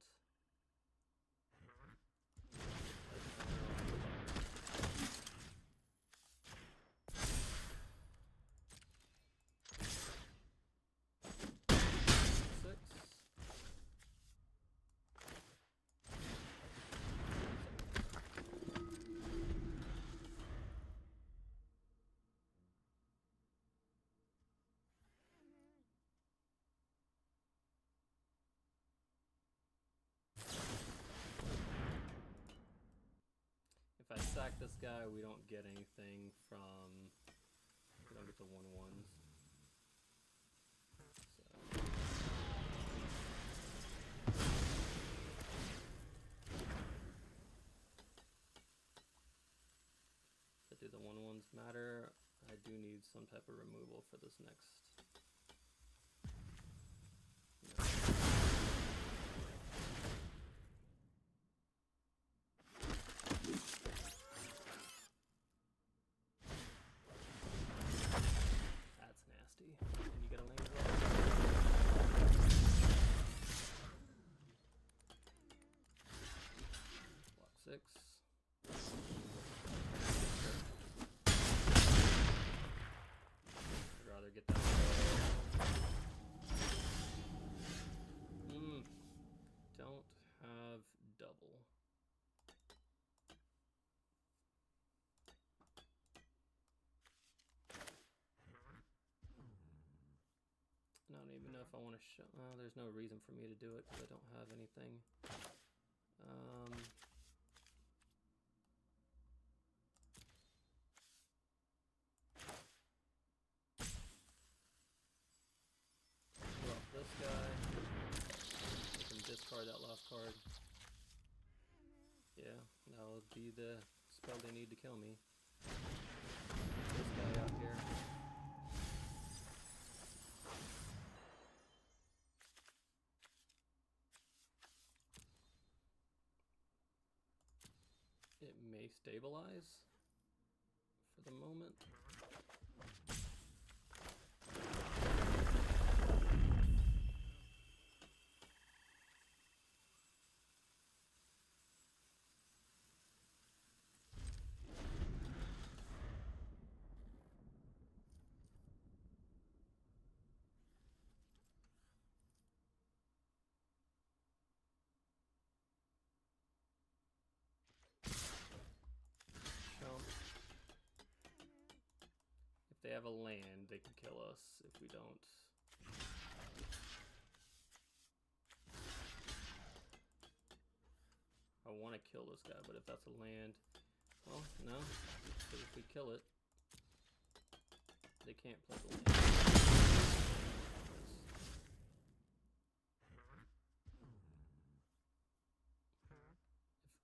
If I sack this guy, we don't get anything from... We don't get the 1/1s. So... Do the 1/1s matter? I do need some type of removal for this next... I'd rather get that. Don't have double. I don't even know if I want to show. There's no reason for me to do it because I don't have anything. This guy, you can discard that last card. Yeah, that'll be the spell they need to kill me. This guy out here. may stabilize for the moment. If they have a land, they can kill us if we don't. I want to kill this guy, but if that's a land, well, no, because if we kill it, they can't play the land.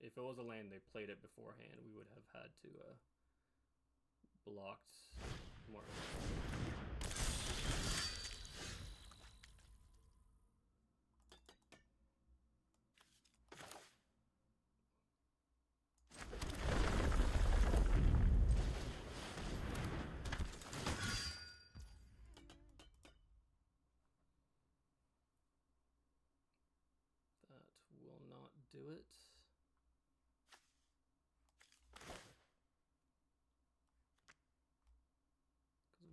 If it was a land they played it beforehand, we would have had to blocked more. That will not do it.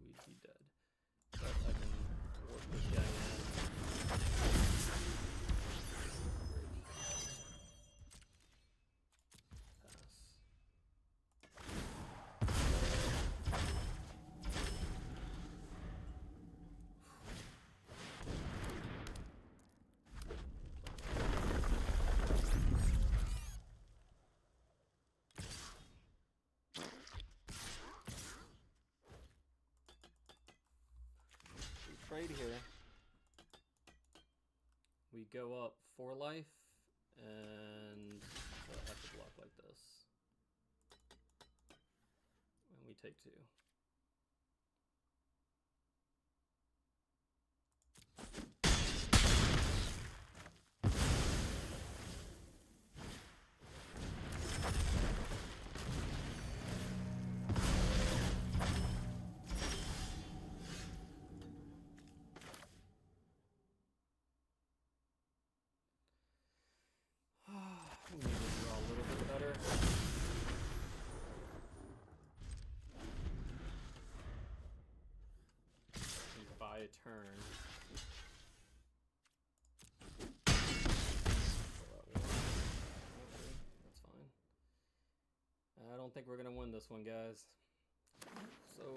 We'd be dead. But I can work this guy in. Pass. Trade here. We go up 4 life, and so I have to block like this. And we take 2. We need to draw a little bit better. And buy a turn. That's fine. I don't think we're gonna win this one, guys. So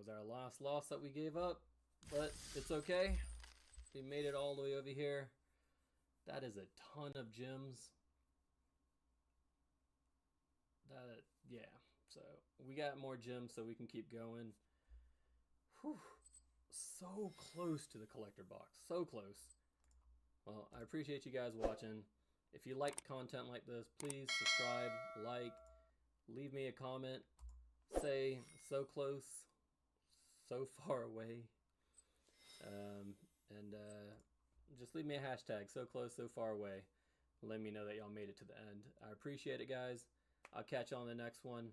was our last loss that we gave up, but it's okay. We made it all the way over here. That is a ton of gems. Yeah, so we got more gems so we can keep going. Whew. So close to the collector box, so close. Well, I appreciate you guys watching. If you like content like this, please subscribe, like, leave me a comment, say so close, so far away, and just leave me a hashtag, so close, so far away. Let me know that y'all made it to the end. I appreciate it, guys. I'll catch you on the next one.